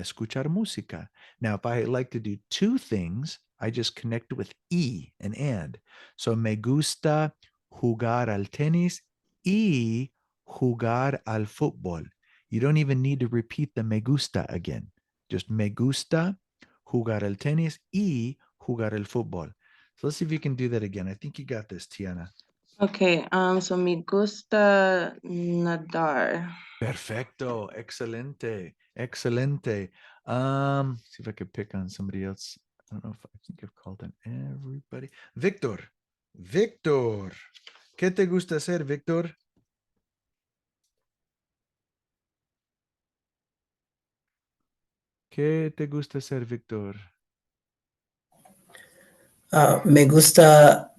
escuchar música. Now, if I like to do two things, I just connect with y, an and. So me gusta jugar al tenis y jugar al fútbol. You don't even need to repeat the me gusta again. Just me gusta jugar al tenis y jugar al fútbol. So let's see if you can do that again. I think you got this, Tiana. Okay, so me gusta nadar. Perfecto. Excelente. Excelente. See if I could pick on somebody else. I don't know if I think I've called on everybody. Victor. Victor. ¿Qué te gusta hacer, Victor? ¿Qué te gusta hacer, Victor? Me gusta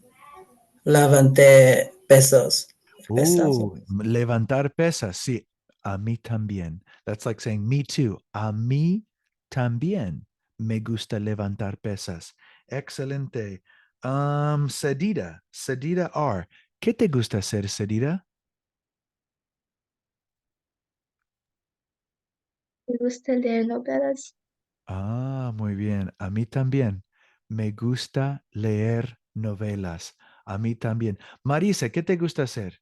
levantar pesos. Levantar pesas. Sí, a mí también. That's like saying me too. A mí también me gusta levantar pesas. Excelente. Sedida. Sedida R. ¿Qué te gusta hacer, Sedida? Me gusta leer novelas. Muy bien. A mí también. Me gusta leer novelas. A mí también. Marisa, ¿qué te gusta hacer?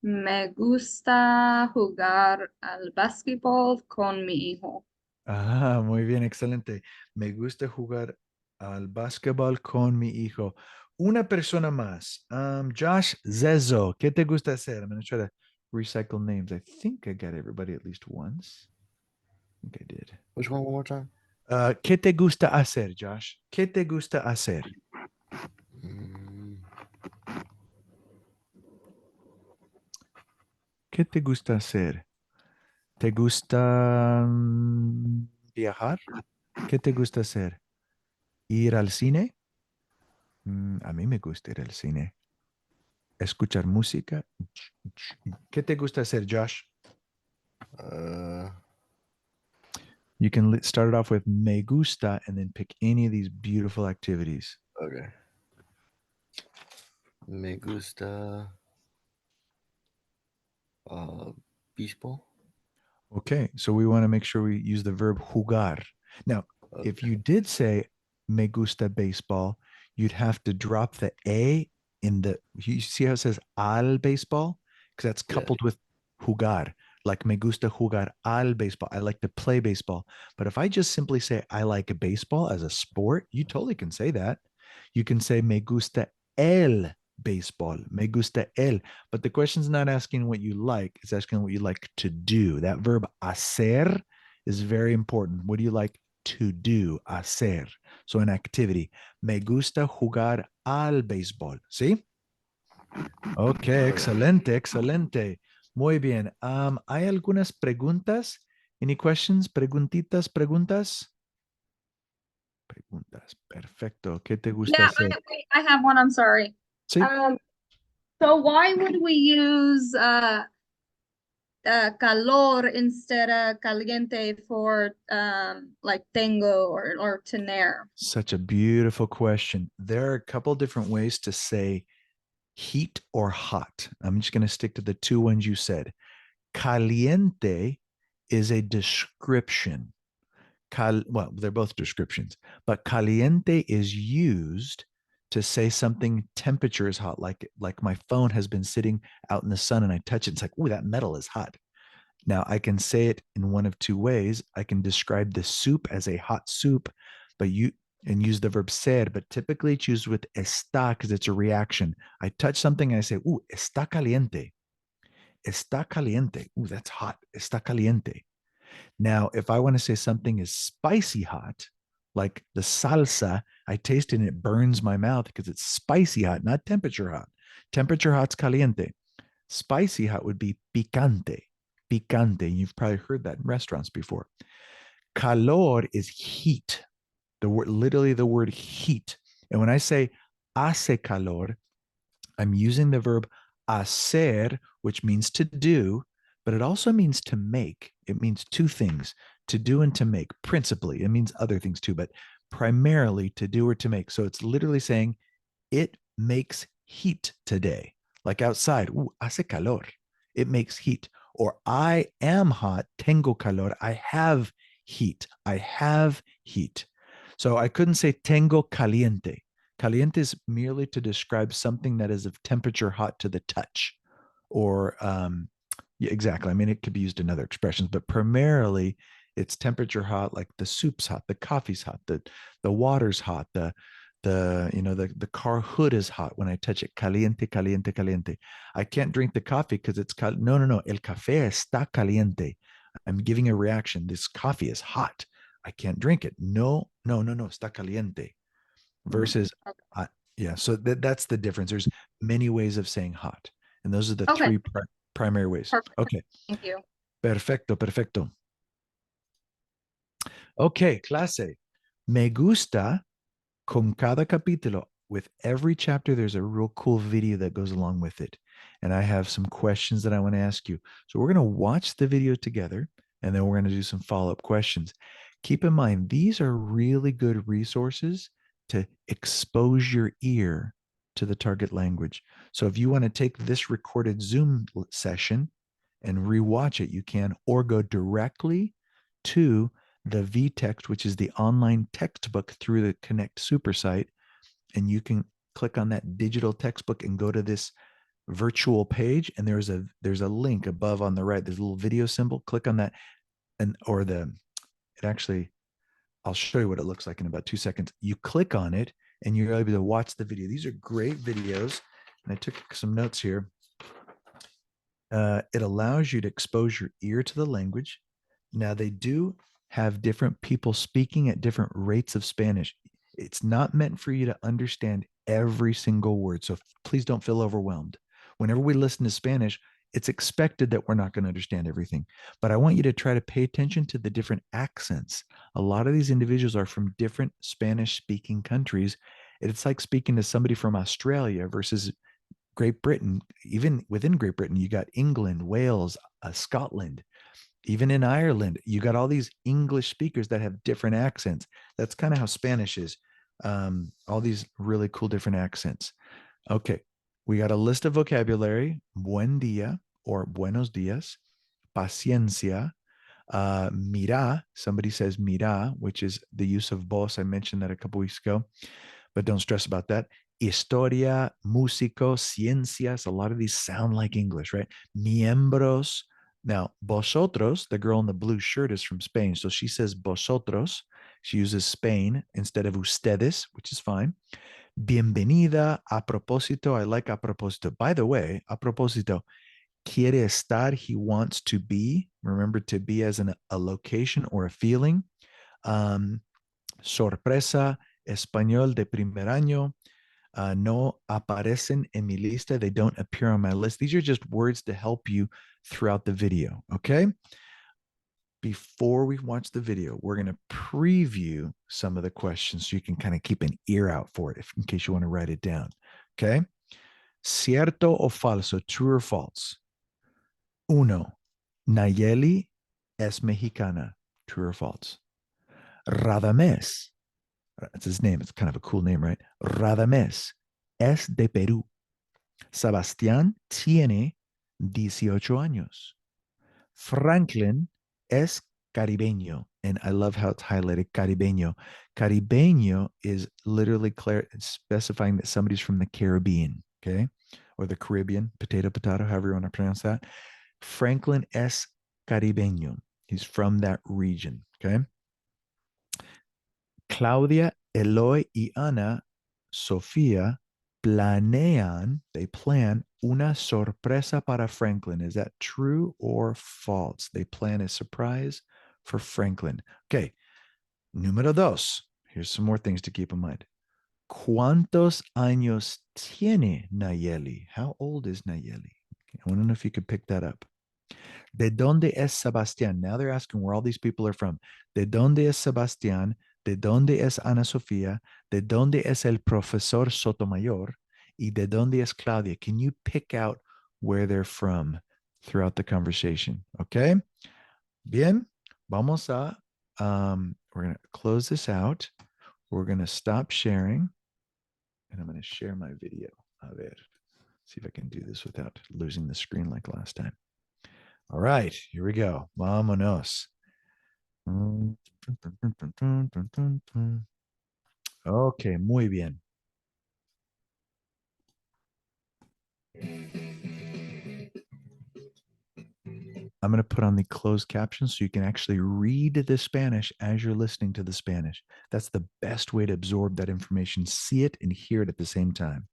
Me gusta jugar al básquetbol con mi hijo. Muy bien, excelente. Me gusta jugar al básquetbol con mi hijo. Una persona más. Josh Zezo, ¿qué te gusta hacer? I'm going to try to recycle names. I think I got everybody at least once. I think I did. Which one more time? ¿Qué te gusta hacer, Josh? ¿Qué te gusta hacer? ¿Qué te gusta hacer? ¿Te gusta viajar? ¿Qué te gusta hacer? ¿Ir al cine? A mí me gusta ir al cine. Escuchar música. ¿Qué te gusta hacer, Josh? You can start it off with me gusta and then pick any of these beautiful activities. Okay. Me gusta baseball. Okay, so we want to make sure we use the verb jugar. Now, if you did say me gusta baseball, you'd have to drop the A in the, you see how it says al baseball? Because that's coupled with jugar, like me gusta jugar al baseball. I like to play baseball. But if I just simply say I like baseball as a sport, you totally can say that. You can say me gusta el baseball. Me gusta el. But the question's not asking what you like, it's asking what you like to do. That verb hacer is very important. What do you like to do? Hacer. So an activity. Me gusta jugar al béisbol. ¿Sí? Okay, excelente, excelente. Muy bien. ¿Hay algunas preguntas? Any questions? Preguntitas, preguntas? Preguntas. Perfecto. ¿Qué te gusta hacer? I have one, I'm sorry. Sí. So why would we use calor instead of caliente for like tengo or tener? Such a beautiful question. There are a couple different ways to say heat or hot. I'm just going to stick to the two ones you said. Caliente is a description. Well, they're both descriptions, but caliente is used to say something temperature is hot, like my phone has been sitting out in the sun and I touch it. It's like, oh, that metal is hot. Now I can say it in one of two ways. I can describe the soup as a hot soup, but use the verb ser, but typically it's used with está because it's a reaction. I touch something and I say, ooh, está caliente. Está caliente. Ooh, that's hot. Está caliente. Now, if I want to say something is spicy hot, like the salsa, I taste it and it burns my mouth because it's spicy hot, not temperature hot. Temperature hot's caliente. Spicy hot would be picante. Picante. You've probably heard that in restaurants before. Calor is heat. The word, literally the word heat. And when I say hace calor, I'm using the verb hacer, which means to do, but it also means to make. It means two things, to do and to make. Principally, it means other things too, but primarily to do or to make. So it's literally saying it makes heat today. Like outside, hace calor. It makes heat. Or I am hot, tengo calor. I have heat. I have heat. So I couldn't say tengo caliente. Caliente is merely to describe something that is of temperature hot to the touch. Or yeah, exactly. I mean, it could be used in other expressions, but primarily it's temperature hot, like the soup's hot, the coffee's hot, the water's hot, the car hood is hot when I touch it. Caliente, caliente, caliente. I can't drink the coffee because it's no. El café está caliente. I'm giving a reaction. This coffee is hot. I can't drink it. No. Está caliente. Versus, yeah. So that's the difference. There's many ways of saying hot, and those are the three primary ways. Perfect. Okay. Thank you. Perfecto. Okay, clase. Me gusta con cada capítulo. With every chapter, there's a real cool video that goes along with it. And I have some questions that I want to ask you. So we're going to watch the video together, and then we're going to do some follow-up questions. Keep in mind, these are really good resources to expose your ear to the target language. So if you want to take this recorded Zoom session and rewatch it, you can, or go directly to the vText, which is the online textbook through the Connect Super site. And you can click on that digital textbook and go to this virtual page. And there's a link above on the right. There's a little video symbol. Click on that. I'll show you what it looks like in about 2 seconds. You click on it and you're able to watch the video. These are great videos. And I took some notes here. It allows you to expose your ear to the language. Now, they do have different people speaking at different rates of Spanish. It's not meant for you to understand every single word. So please don't feel overwhelmed. Whenever we listen to Spanish, it's expected that we're not going to understand everything. But I want you to try to pay attention to the different accents. A lot of these individuals are from different Spanish-speaking countries. It's like speaking to somebody from Australia versus Great Britain. Even within Great Britain, you got England, Wales, Scotland. Even in Ireland, you got all these English speakers that have different accents. That's kind of how Spanish is. All these really cool different accents. Okay, we got a list of vocabulary. Buen día or buenos días. Paciencia. Mira, somebody says mira, which is the use of vos. I mentioned that a couple weeks ago, but don't stress about that. Historia, músico, ciencias. A lot of these sound like English, right? Miembros. Now, vosotros, the girl in the blue shirt, is from Spain. So she says vosotros. She uses Spain instead of ustedes, which is fine. Bienvenida, a propósito. I like a propósito. By the way, a propósito, quiere estar, he wants to be. Remember, to be as a location or a feeling. Sorpresa, español de primer año. No aparecen en mi lista. They don't appear on my list. These are just words to help you throughout the video, okay? Before we watch the video, we're going to preview some of the questions so you can kind of keep an ear out for it in case you want to write it down, okay? Cierto o falso, true or false? Uno, Nayeli es mexicana, true or false? Radamés, that's his name. It's kind of a cool name, right? Radamés es de Perú. Sebastián tiene 18 años. Franklin es caribeño. And I love how it's highlighted, caribeño. Caribeño is literally specifying that somebody's from the Caribbean, okay? Or the Caribbean, potato, however you want to pronounce that. Franklin es caribeño. He's from that region, okay? Claudia, Eloy, y Ana, Sofía, they plan una sorpresa para Franklin. Is that true or false? They plan a surprise for Franklin. Okay. Número dos. Here's some more things to keep in mind. ¿Cuántos años tiene Nayeli? How old is Nayeli? I want to know if you could pick that up. ¿De dónde es Sebastián? Now they're asking where all these people are from. ¿De dónde es Sebastián? ¿De dónde es Ana Sofía? ¿De dónde es el profesor Sotomayor? ¿Y de dónde es Claudia? Can you pick out where they're from throughout the conversation? Okay? Bien. Vamos a, we're going to close this out. We're going to stop sharing. And I'm going to share my video. A ver. See if I can do this without losing the screen like last time. All right, here we go. Vámonos. Okay, muy bien. I'm going to put on the closed captions so you can actually read the Spanish as you're listening to the Spanish. That's the best way to absorb that information, see it and hear it at the same time.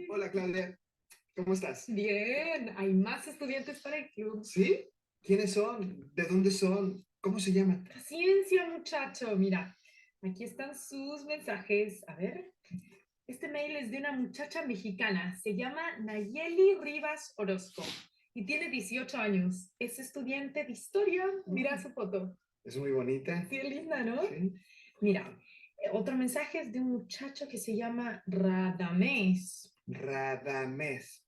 Hola, Claudia. ¿Cómo estás? Bien, hay más estudiantes para el club. ¿Sí? ¿Quiénes son? ¿De dónde son? ¿Cómo se llaman? Paciencia, muchacho. Mira, aquí están sus mensajes. A ver. Este mail es de una muchacha mexicana. Se llama Nayeli Rivas Orozco y tiene 18 años. Es estudiante de historia. Mira su foto. Es muy bonita. Sí, es linda, ¿no? Sí. Mira, otro mensaje es de un muchacho que se llama Radamés. Radamés.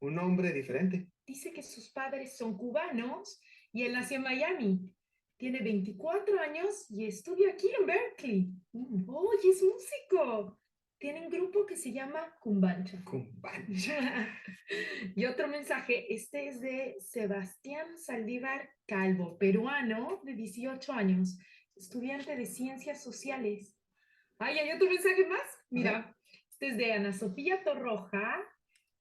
Un nombre diferente. Dice que sus padres son cubanos y él nació en Miami. Tiene 24 años y estudia aquí en Berkeley. ¡Oye, es músico! Tiene un grupo que se llama Cumbancha. Cumbancha. Y otro mensaje, este es de Sebastián Saldívar Calvo, peruano de 18 años, estudiante de ciencias sociales. ¡Ay, hay otro mensaje más! Mira, este es de Ana Sofía Torroja,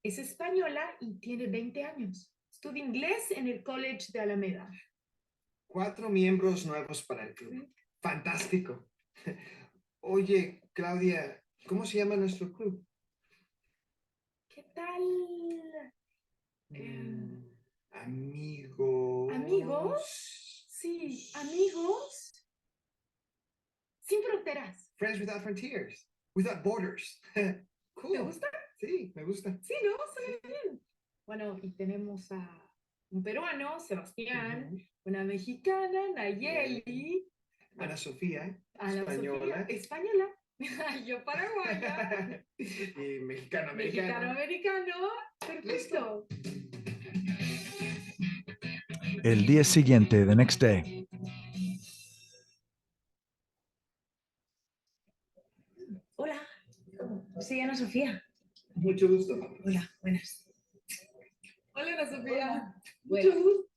es española y tiene 20 años. Estudia inglés en el College de Alameda. 4 miembros nuevos para el club. Fantástico. Oye, Claudia, ¿cómo se llama nuestro club? ¿Qué tal? Amigos. ¿Amigos? Sí, amigos. Sin fronteras. Friends without frontiers. Without borders. Cool. ¿Te gusta? Sí, me gusta. Sí, ¿no? Suena bien. Bueno, y tenemos a un peruano, Sebastián, una mexicana, Nayeli. Ana Sofía, Ana española. Sofía, española. Yo paraguaya. Y mexicano-americano. Mexicano-americano. Perfecto. El día siguiente, the next day. Hola, soy Ana Sofía. Mucho gusto. Hola, buenas. Hola, Ana Sofía. Mucho gusto.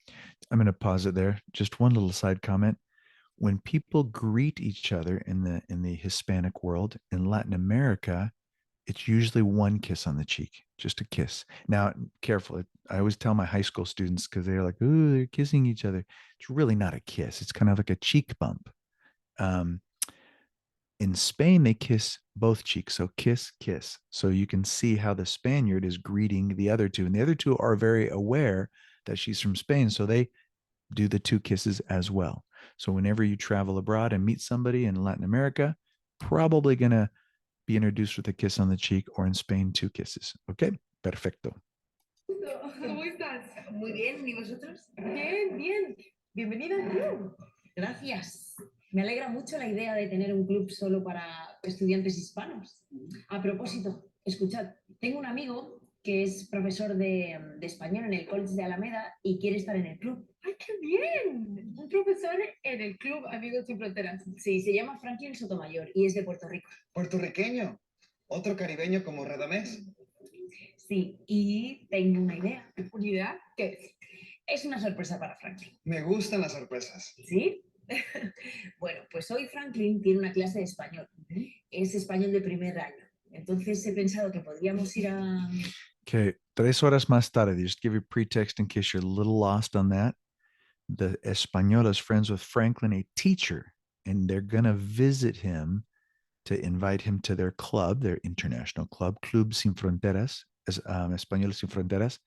I'm going to pause it there. Just one little side comment. When people greet each other in the Hispanic world, in Latin America, it's usually one kiss on the cheek, just a kiss. Now, careful. I always tell my high school students because they're like, "Ooh, they're kissing each other." It's really not a kiss. It's kind of like a cheek bump. In Spain, they kiss both cheeks. So kiss, kiss. So you can see how the Spaniard is greeting the other two. And the other two are very aware that she's from Spain. So they do the 2 kisses as well. So whenever you travel abroad and meet somebody in Latin America, probably going to be introduced with a kiss on the cheek, or in Spain, 2 kisses. Okay, perfecto. ¿Cómo estás? Muy bien, ¿y vosotros? Bien, bien. Bienvenida al club. Gracias. Me alegra mucho la idea de tener un club solo para estudiantes hispanos. A propósito, escuchad, tengo un amigo que es profesor de español en el College de Alameda y quiere estar en el club. ¡Ay, qué bien! Un profesor en el club Amigos Sin Fronteras. Sí, se llama Franklin Sotomayor y es de Puerto Rico. Puertorriqueño. Otro caribeño como Radamés. Sí, y tengo una idea. ¿Una idea? ¿Qué es? Es una sorpresa para Franklin. Me gustan las sorpresas. ¿Sí? Bueno, pues hoy Franklin tiene una clase de español. Es español de primer año. Entonces he pensado que podríamos ir a... Okay, 3 horas más tarde, just give you pretext in case you're a little lost on that. The Española is friends with Franklin, a teacher, and they're going to visit him to invite him to their club, their international club, Club Sin Fronteras, Español Sin Fronteras.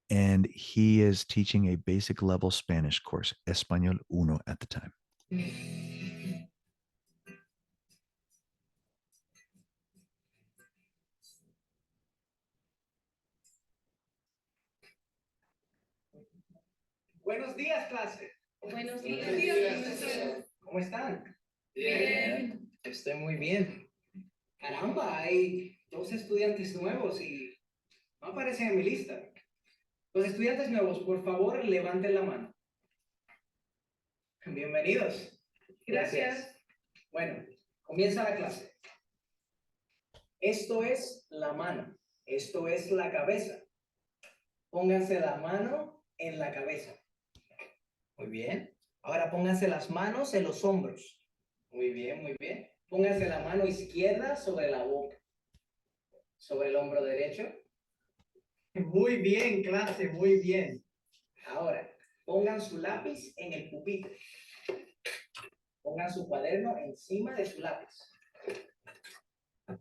And he is teaching a basic level Spanish course, Español Uno at the time. Buenos días, clase. Buenos días. ¿Cómo están? Bien. Estoy muy bien. Caramba, hay 2 estudiantes nuevos y no aparecen en mi lista. Los estudiantes nuevos, por favor, levanten la mano. Bienvenidos. Gracias. Bueno, comienza la clase. Esto es la mano. Esto es la cabeza. Pónganse la mano en la cabeza. Muy bien. Ahora pónganse las manos en los hombros. Muy bien, muy bien. Pónganse la mano izquierda sobre la boca. Sobre el hombro derecho. Muy bien, clase, muy bien. Ahora, pongan su lápiz en el pupitre. Pongan su cuaderno encima de su lápiz.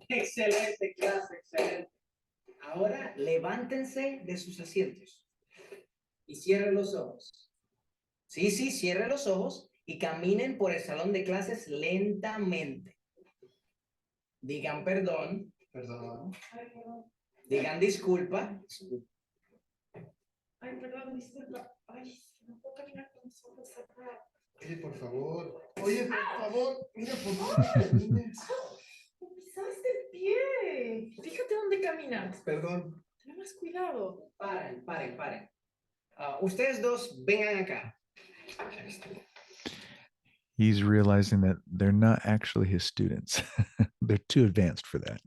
Excelente, clase, excelente. Ahora, levántense de sus asientos y cierren los ojos. Sí, cierren los ojos y caminen por el salón de clases lentamente. Digan perdón. Perdón. Digan disculpa. Ay, perdón, disculpa. Ay, no puedo caminar con los ojos cerrados. Oye, por favor. Oye, por favor. Mira, por favor, camines. Me pisaste el pie. Fíjate dónde caminas. Perdón. Ten más cuidado. Paren. Ustedes dos vengan acá. He's realizing that they're not actually his students. They're too advanced for that.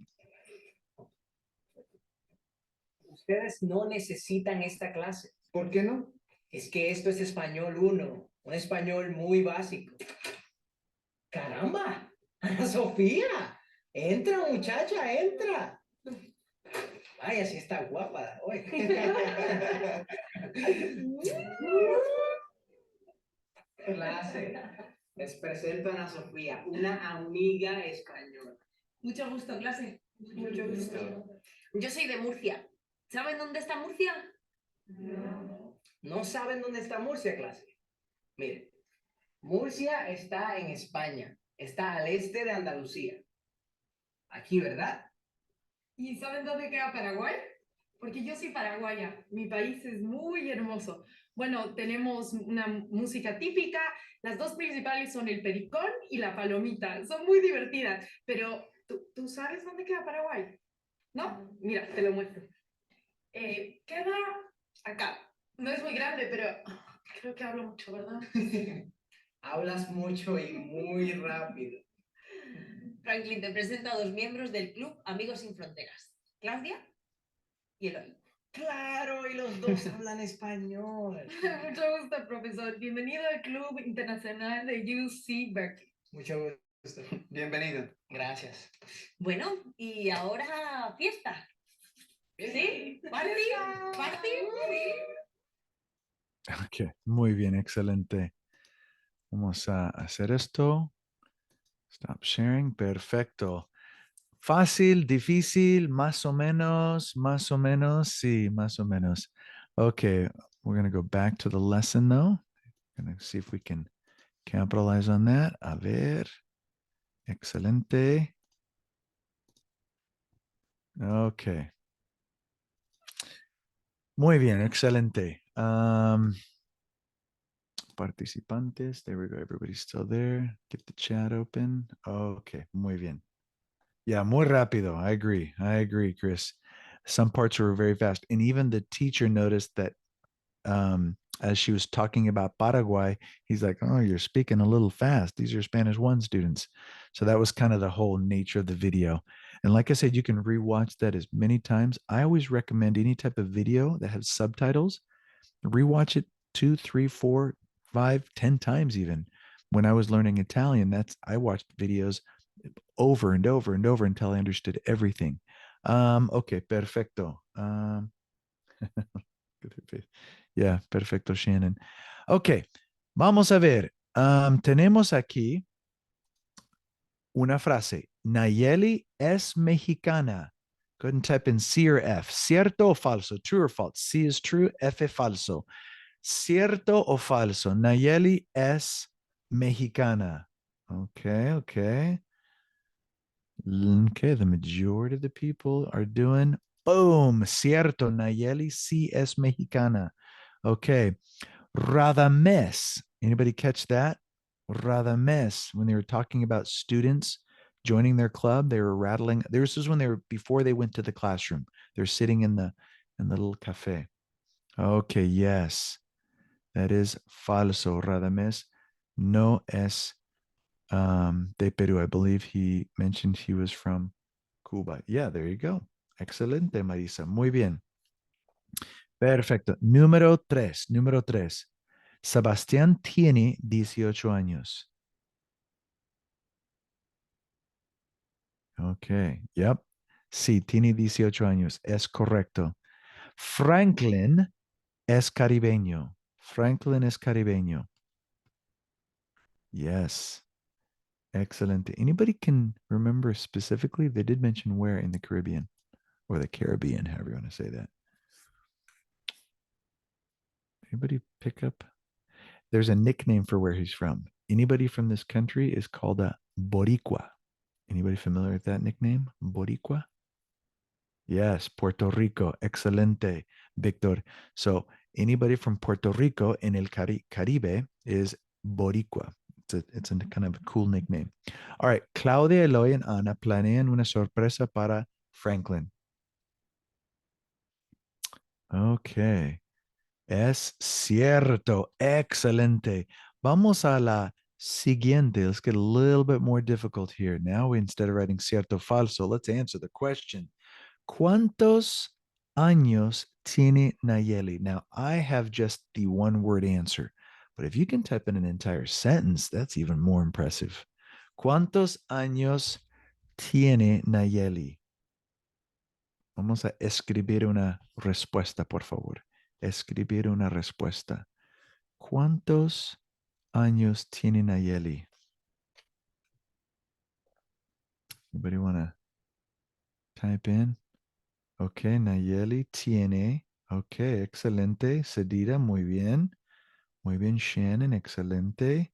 Ustedes no necesitan esta clase. ¿Por qué no? Es que esto es español 1, un español muy básico. ¡Caramba! ¡Ana Sofía! ¡Entra, muchacha, entra! Ay, así está guapa hoy. Clase. Les presento a Ana Sofía, una amiga española. Mucho gusto, clase. Mucho gusto. Yo soy de Murcia. ¿Saben dónde está Murcia? ¿No saben dónde está Murcia, clase? Miren, Murcia está en España. Está al este de Andalucía. Aquí, ¿verdad? ¿Y saben dónde queda Paraguay? Porque yo soy paraguaya. Mi país es muy hermoso. Bueno, tenemos una música típica. Las dos principales son el pericón y la palomita. Son muy divertidas. Pero, ¿tú sabes dónde queda Paraguay? ¿No? Mira, te lo muestro. Queda acá. No es muy grande, pero creo que hablo mucho, ¿verdad? Hablas mucho y muy rápido. Franklin, te presento a dos miembros del club Amigos Sin Fronteras. Claudia y Eloy. Claro, y los dos hablan español. Mucho gusto, profesor. Bienvenido al Club Internacional de UC Berkeley. Mucho gusto. Bienvenido. Gracias. Bueno, y ahora fiesta. ¿Sí? ¿Party? ¿Sí? Okay, muy bien, excelente. Vamos a hacer esto. Stop sharing, perfecto. Fácil, difícil, más o menos, sí, más o menos. Okay, we're going to go back to the lesson though. Going to see if we can capitalize on that. A ver. Excelente. Okay. Muy bien, excelente. Participantes, there we go. Everybody's still there. Get the chat open. Okay, muy bien. Yeah, muy rápido. I agree, Chris. Some parts were very fast. And even the teacher noticed that as she was talking about Paraguay, he's like, oh, you're speaking a little fast. These are Spanish 1 students. So that was kind of the whole nature of the video. And like I said, you can rewatch that as many times. I always recommend any type of video that has subtitles, rewatch it 2, 3, 4, 5, 10 times even. When I was learning Italian, I watched videos over and over and over until I understood everything. Okay, perfecto. Yeah, perfecto, Shannon. Okay, vamos a ver. Tenemos aquí una frase. Nayeli es mexicana. Go ahead and type in C or F. ¿Cierto o falso? True or false? C is true, F es falso. ¿Cierto o falso? Nayeli es mexicana. Okay. Okay, the majority of the people are doing boom. Cierto, Nayeli sí es mexicana. Okay. Radames. Anybody catch that? Radames. When they were talking about students joining their club, they were rattling. This is when they were before they went to the classroom. They're sitting in the little cafe. Okay, yes. That is falso. Radames no es De Peru. I believe he mentioned he was from Cuba. Yeah, there you go. Excelente, Marisa. Muy bien. Perfecto. Número 3. Número 3. Sebastián tiene 18 años. Ok. Yep. Sí, tiene 18 años. Es correcto. Franklin es caribeño. Franklin es caribeño. Yes. Excellent. Anybody can remember specifically? They did mention where in the Caribbean or the Caribbean, however you want to say that. Anybody pick up? There's a nickname for where he's from. Anybody from this country is called a Boricua. Anybody familiar with that nickname? Boricua? Yes, Puerto Rico. Excelente, Victor. So anybody from Puerto Rico in el Caribe is Boricua. It's a kind of a cool nickname. All right, Claudia, Eloy, and Ana planean una sorpresa para Franklin. Okay. Es cierto. Excelente. Vamos a la siguiente. Let's get a little bit more difficult here. Now, instead of writing cierto falso, let's answer the question. ¿Cuántos años tiene Nayeli? Now, I have just the one word answer, but if you can type in an entire sentence, that's even more impressive. ¿Cuántos años tiene Nayeli? Vamos a escribir una respuesta, por favor. Escribir una respuesta. ¿Cuántos años tiene Nayeli? Anybody want to type in? Ok, Nayeli tiene. Ok, excelente. Cedida, muy bien. Muy bien, Shannon, excelente.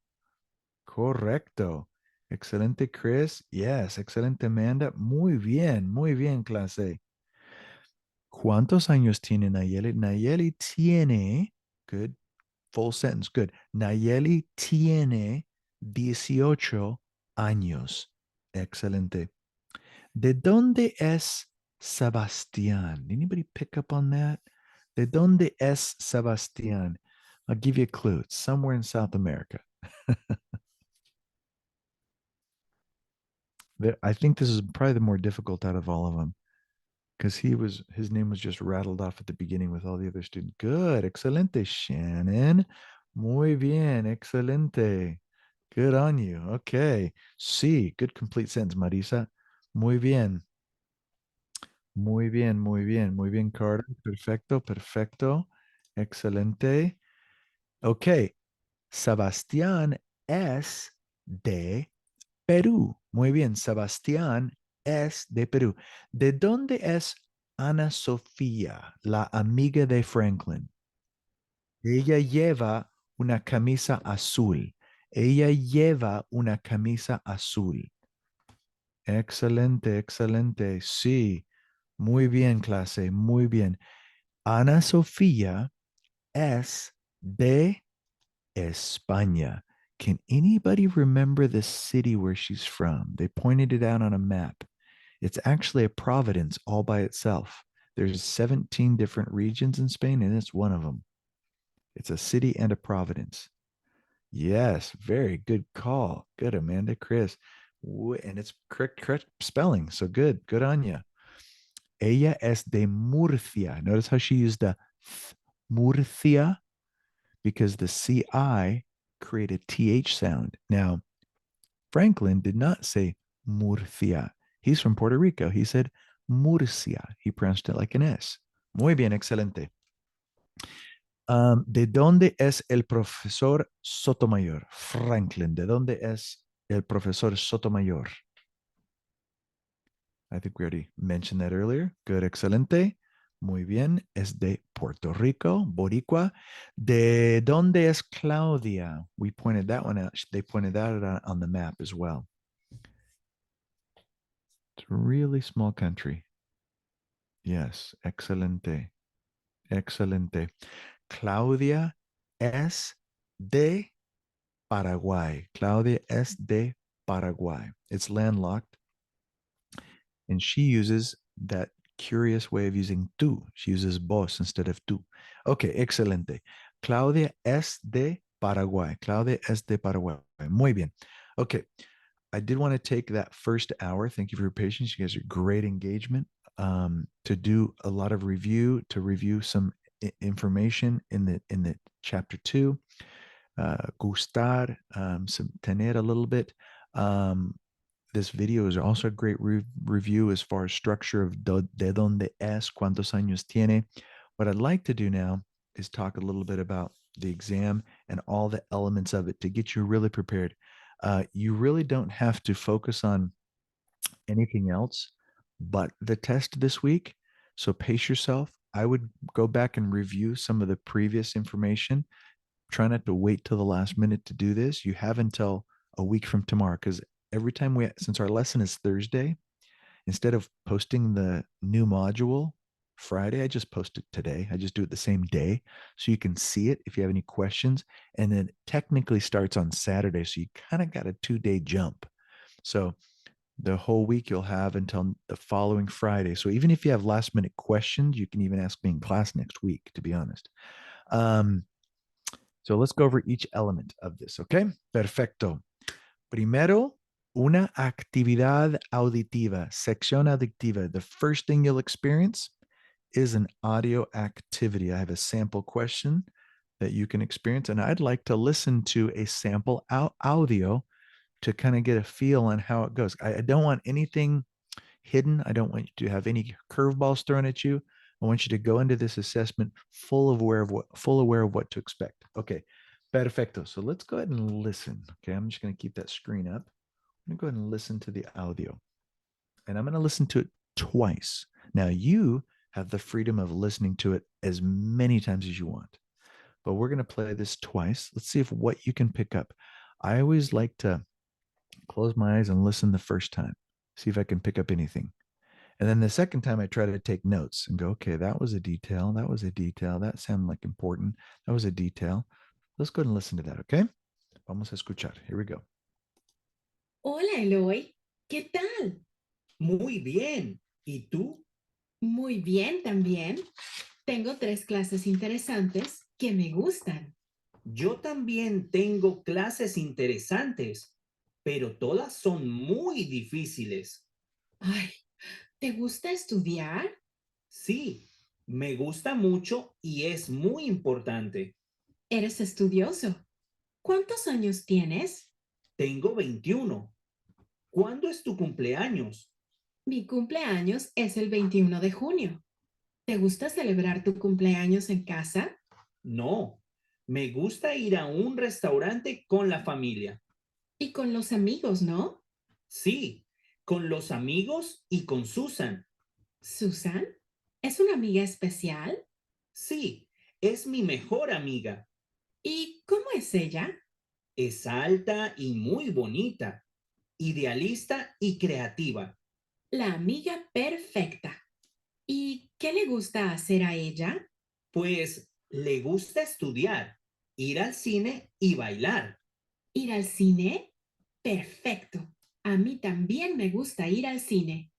Correcto. Excelente, Chris. Yes, excelente, Amanda. Muy bien, clase. ¿Cuántos años tiene Nayeli? Nayeli tiene, good, full sentence, good. Nayeli tiene 18 años. Excelente. ¿De dónde es Sebastián? Anybody pick up on that? ¿De dónde es Sebastián? I'll give you a clue. It's somewhere in South America. I think this is probably the more difficult out of all of them because his name was just rattled off at the beginning with all the other students. Good. Excelente, Shannon. Muy bien. Excelente. Good on you. Okay. Sí. Good complete sentence, Marisa. Muy bien. Muy bien, muy bien, muy bien, Carter. Perfecto, perfecto. Excelente. Ok. Sebastián es de Perú. Muy bien, Sebastián es de Perú. ¿De dónde es Ana Sofía, la amiga de Franklin? Ella lleva una camisa azul. Ella lleva una camisa azul. Excelente, excelente. Sí. Muy bien, clase, muy bien. Ana Sofía es de España. Can anybody remember the city where she's from? They pointed it out on a map. It's actually a province all by itself. There's 17 different regions in Spain, and it's one of them. It's a city and a province. Yes, very good call. Good, Amanda, Chris. And it's correct spelling. So good on you. Ella es de Murcia. Notice how she used the Murcia because the CI created TH sound. Now, Franklin did not say Murcia. He's from Puerto Rico. He said Murcia. He pronounced it like an S. Muy bien, excelente. ¿De dónde es el profesor Sotomayor? Franklin, ¿de dónde es el profesor Sotomayor? I think we already mentioned that earlier. Good, excelente. Muy bien. Es de Puerto Rico, Boricua. ¿De dónde es Claudia? We pointed that one out. They pointed that out on the map as well. It's a really small country. Yes, excelente. Excelente. Claudia es de Paraguay. Claudia es de Paraguay. It's landlocked. And she uses that curious way of using tú. She uses vos instead of tú. Okay, excelente. Claudia es de Paraguay. Claudia es de Paraguay. Muy bien. Okay. I did want to take that first hour. Thank you for your patience. You guys are great engagement. To do a lot of review, to review some information in the chapter 2. Gustar, some tener a little bit. This video is also a great review as far as structure of de donde es, cuántos años tiene. What I'd like to do now is talk a little bit about the exam and all the elements of it to get you really prepared. You really don't have to focus on anything else but the test this week. So pace yourself. I would go back and review some of the previous information. Try not to wait till the last minute to do this. You have until a week from tomorrow, because every time since our lesson is Thursday, instead of posting the new module Friday, I just post it today. I just do it the same day so you can see it if you have any questions. And then it technically starts on Saturday. So you kind of got a 2-day jump. So the whole week you'll have until the following Friday. So even if you have last minute questions, you can even ask me in class next week, to be honest. So let's go over each element of this, okay? Perfecto. Primero, una actividad auditiva, sección auditiva. The first thing you'll experience is an audio activity. I have a sample question that you can experience, and I'd like to listen to a sample audio to kind of get a feel on how it goes. I don't want anything hidden. I don't want you to have any curveballs thrown at you. I want you to go into this assessment full aware of what to expect. Okay, perfecto. So let's go ahead and listen. Okay, I'm just going to keep that screen up. I'm going to go ahead and listen to the audio. And I'm going to listen to it twice. Now, you have the freedom of listening to it as many times as you want. But we're going to play this twice. Let's see if what you can pick up. I always like to close my eyes and listen the first time. See if I can pick up anything. And then the second time I try to take notes and go, okay, that was a detail. That was a detail. That sounded like important. That was a detail. Let's go ahead and listen to that, okay? Vamos a escuchar. Here we go. Hola, Eloy. ¿Qué tal? Muy bien. ¿Y tú? Muy bien también. Tengo 3 clases interesantes que me gustan. Yo también tengo clases interesantes, pero todas son muy difíciles. Ay, ¿te gusta estudiar? Sí, me gusta mucho y es muy importante. Eres estudioso. ¿Cuántos años tienes? Tengo 21. ¿Cuándo es tu cumpleaños? Mi cumpleaños es el 21 de junio. ¿Te gusta celebrar tu cumpleaños en casa? No, me gusta ir a un restaurante con la familia. Y con los amigos, ¿no? Sí, con los amigos y con Susan. ¿Susan? ¿Es una amiga especial? Sí, es mi mejor amiga. ¿Y cómo es ella? Es alta y muy bonita, idealista y creativa. La amiga perfecta. ¿Y qué le gusta hacer a ella? Pues le gusta estudiar, ir al cine y bailar. ¿Ir al cine? Perfecto. A mí también me gusta ir al cine.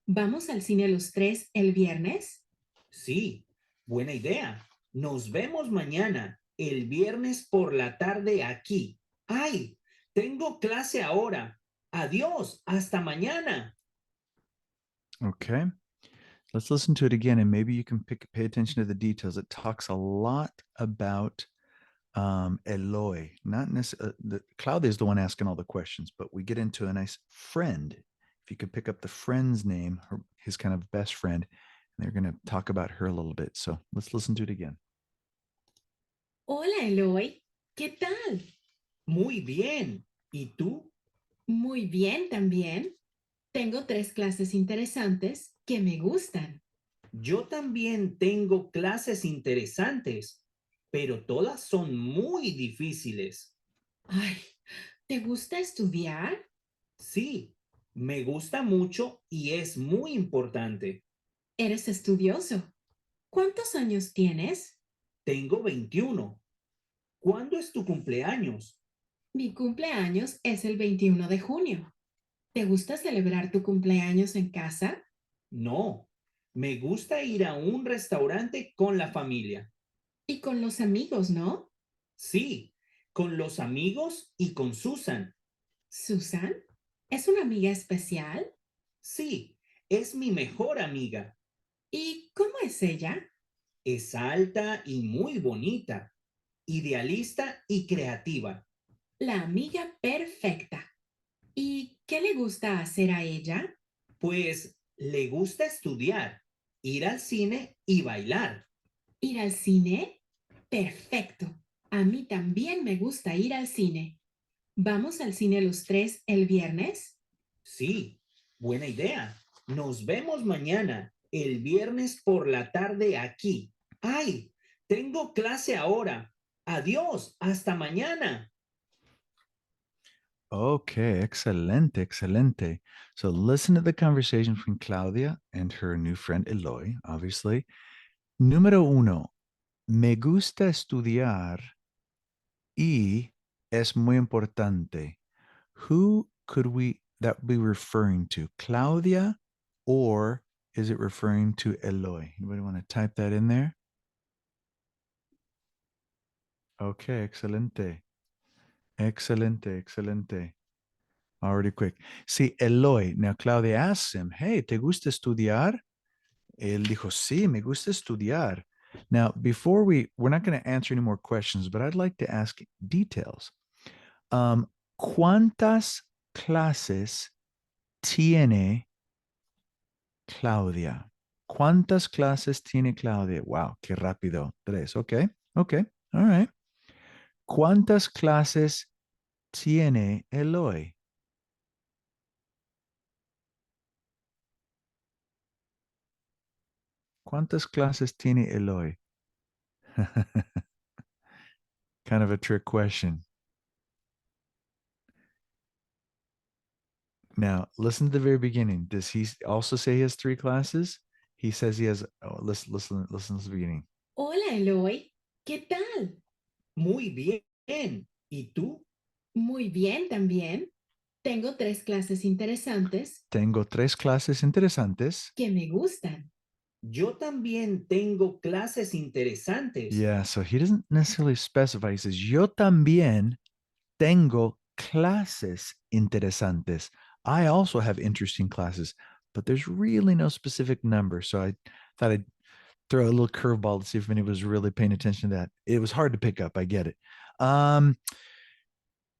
¿Vamos al cine los 3 el viernes? Sí, buena idea. Nos vemos mañana, el viernes por la tarde aquí. ¡Ay! Tengo clase ahora. Adiós, hasta mañana. Okay. Let's listen to it again, and maybe you can pay attention to the details. It talks a lot about Eloy. Not necessarily, Claudia is the one asking all the questions, but we get into a nice friend. If you could pick up the friend's name, his kind of best friend, and they're going to talk about her a little bit. So let's listen to it again. Hola, Eloy. ¿Qué tal? Muy bien. ¿Y tú? Muy bien también. Tengo 3 clases interesantes que me gustan. Yo también tengo clases interesantes, pero todas son muy difíciles. Ay, ¿te gusta estudiar? Sí, me gusta mucho y es muy importante. Eres estudioso. ¿Cuántos años tienes? Tengo 21. ¿Cuándo es tu cumpleaños? Mi cumpleaños es el 21 de junio. ¿Te gusta celebrar tu cumpleaños en casa? No, me gusta ir a un restaurante con la familia. Y con los amigos, ¿no? Sí, con los amigos y con Susan. ¿Susan? ¿Es una amiga especial? Sí, es mi mejor amiga. ¿Y cómo es ella? Es alta y muy bonita, idealista y creativa. La amiga perfecta. ¿Y qué le gusta hacer a ella? Pues le gusta estudiar, ir al cine y bailar. ¿Ir al cine? Perfecto. A mí también me gusta ir al cine. ¿Vamos al cine los tres el viernes? Sí, buena idea. Nos vemos mañana, el viernes por la tarde aquí. ¡Ay! Tengo clase ahora. Adiós, hasta mañana. Okay, excelente, excelente. So listen to the conversation from Claudia and her new friend Eloy, obviously. Número uno, me gusta estudiar y es muy importante. Who could that be referring to? Claudia, or is it referring to Eloy? Anybody want to type that in there? Okay, excelente. Excelente, excelente. Already quick. See, Eloy. Now Claudia asks him, hey, ¿te gusta estudiar? Él dijo, sí, me gusta estudiar. Now, we're not going to answer any more questions, but I'd like to ask details. ¿Cuántas clases tiene Claudia? ¿Cuántas clases tiene Claudia? Wow, qué rápido. 3. Okay. Okay. All right. ¿Cuántas clases tiene Eloy? ¿Cuántas clases tiene Eloy? Kind of a trick question. Now, listen to the very beginning. Does he also say he has 3 classes? He says he has, listen to the beginning. Hola, Eloy. ¿Qué tal? Muy bien. ¿Y tú? Muy bien también. Tengo 3 clases interesantes Tengo 3 clases interesantes. que me gustan. Yo también tengo clases interesantes. Yeah, so he doesn't necessarily specify. He says, yo también tengo clases interesantes. I also have interesting classes, but there's really no specific number. So I thought I'd throw a little curveball to see if anybody was really paying attention to that. It was hard to pick up. I get it.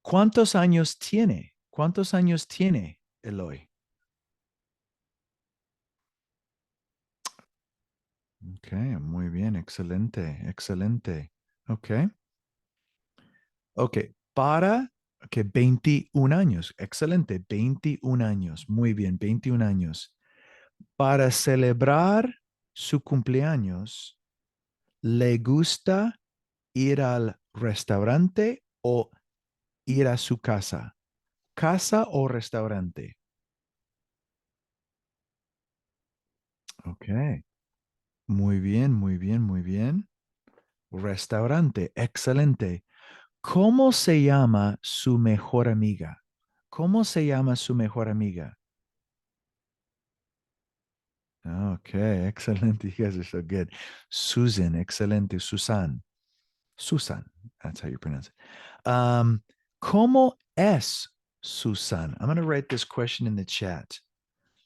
¿Cuántos años tiene? ¿Cuántos años tiene Eloy? Okay, muy bien, excelente, excelente. Okay. Okay, okay, 21 años, excelente, 21 años, muy bien, 21 años. Para celebrar su cumpleaños, ¿le gusta ir al restaurante o ir a su casa? ¿Casa o restaurante? Okay, muy bien, muy bien, muy bien. Restaurante, excelente. ¿Cómo se llama su mejor amiga? ¿Cómo se llama su mejor amiga? Okay, excellent. You guys are so good. Susan, excelente. Susan, that's how you pronounce it. ¿Cómo es Susan? I'm going to write this question in the chat.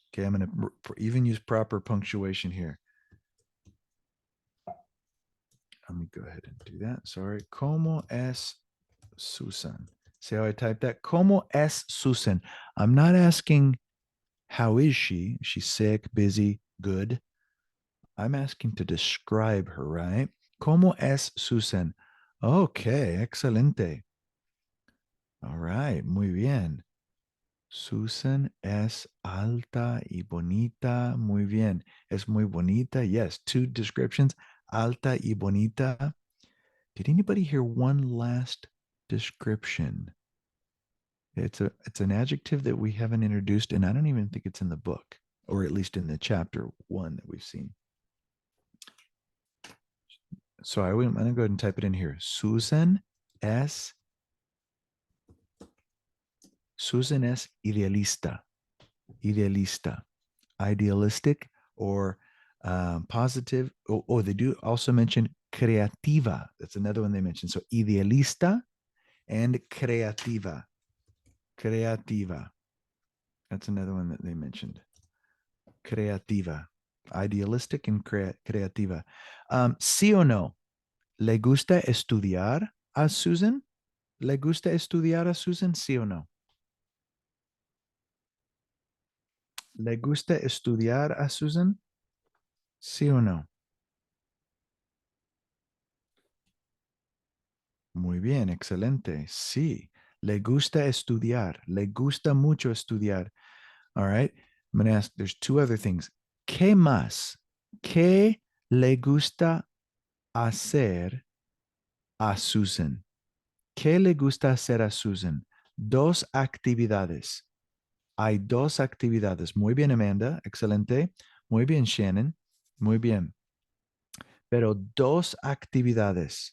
Okay, I'm going to even use proper punctuation here. Let me go ahead and do that. Sorry. ¿Cómo es Susan? See how I type that? ¿Cómo es Susan? I'm not asking how is she? Is she sick, busy, good? I'm asking to describe her, right? ¿Cómo es Susan? Okay, excelente. All right, muy bien. Susan es alta y bonita. Muy bien. Es muy bonita. Yes, 2 descriptions. Alta y bonita. Did anybody hear one last description? It's an adjective that we haven't introduced, and I don't even think it's in the book, or at least in the chapter 1 that we've seen. So I'm going to go ahead and type it in here. Susan es idealista. Idealista. Idealistic or positive. Oh, they do also mention creativa. That's another one they mentioned. So idealista and creativa. Creativa. That's another one that they mentioned. Creativa. Idealistic and creativa. Sí o no? ¿Le gusta estudiar a Susan? ¿Le gusta estudiar a Susan? ¿Sí o no? ¿Le gusta estudiar a Susan? ¿Sí o no? Muy bien, excelente. Sí, le gusta estudiar. Le gusta mucho estudiar. All right. I'm going to ask, there's two other things. ¿Qué más? ¿Qué le gusta hacer a Susan? ¿Qué le gusta hacer a Susan? Dos actividades. Hay dos actividades. Muy bien, Amanda. Excelente. Muy bien, Shannon. Muy bien. Pero dos actividades.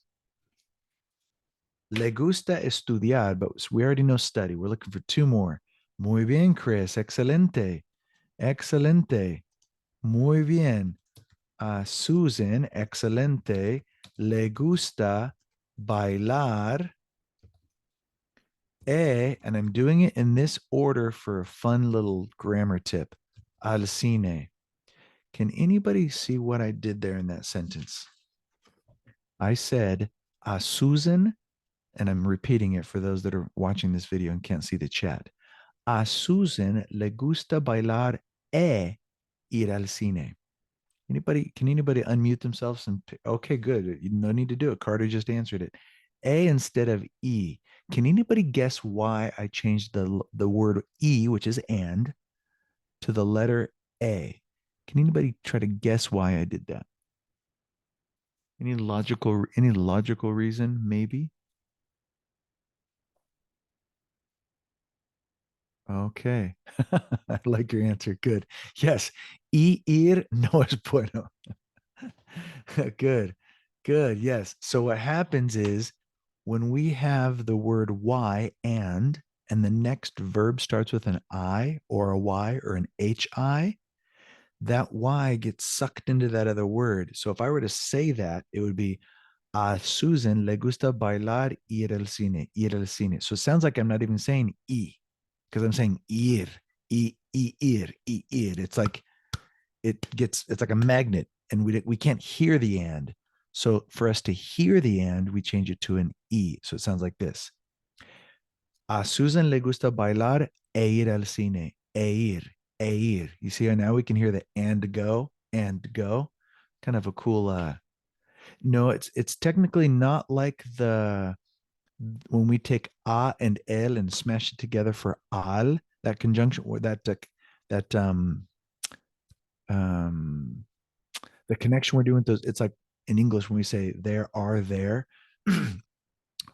Le gusta estudiar, but we already know study. We're looking for two more. Muy bien, Chris. Excelente. Excelente. Muy bien. Susan, excelente. Le gusta bailar. And I'm doing it in this order for a fun little grammar tip. Al cine. Can anybody see what I did there in that sentence? I said, Susan, and I'm repeating it for those that are watching this video and can't see the chat. A Susan le gusta bailar ir al cine. Can anybody unmute themselves and okay, good. No need to do it. Carter just answered it. A instead of E. Can anybody guess why I changed the word E, which is and, to the letter A? Can anybody try to guess why I did that? Any logical reason, maybe? Okay. I like your answer. Good. Yes. Ir no es bueno. Good. Good. Yes. So what happens is when we have the word y and the next verb starts with an I or a Y or an HI, that Y gets sucked into that other word. So if I were to say that, it would be a Susan le gusta bailar ir al cine, ir al cine. So it sounds like I'm not even saying E because I'm saying ir, ir. It's like it's like a magnet and we can't hear the and. So for us to hear the and, we change it to an E. So it sounds like this. A Susan le gusta bailar ir al cine, ir. You see how now we can hear the and go. Kind of a cool no, it's technically not like when we take a and el and smash it together for al, that conjunction or that the connection we're doing with those. It's like in English when we say there are there,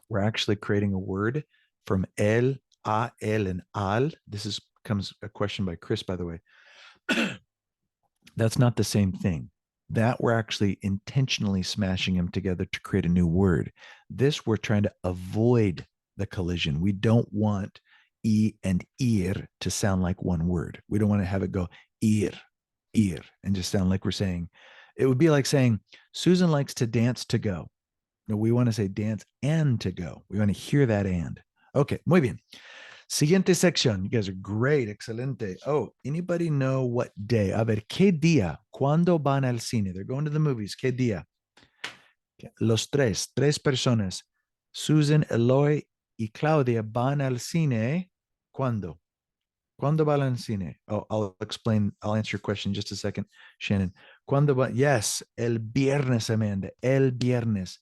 we're actually creating a word from el, a, el, and al. This comes a question by Chris, by the way. That's not the same thing. That we're actually intentionally smashing them together to create a new word. This we're trying to avoid the collision. We don't want e and ir to sound like one word. We don't want to have it go ir, and just sound like we're saying, it would be like saying, Susan likes to dance to go. No, we want to say dance and to go. We want to hear that and. Okay, muy bien. Siguiente sección. You guys are great. Excelente. Oh, anybody know what day? A ver, ¿qué día? ¿Cuándo van al cine? They're going to the movies. ¿Qué día? Los tres personas. Susan, Eloy y Claudia van al cine. ¿Cuándo? ¿Cuándo van al cine? Oh, I'll explain. I'll answer your question in just a second, Shannon. ¿Cuándo van? Yes, el viernes, Amanda. El viernes.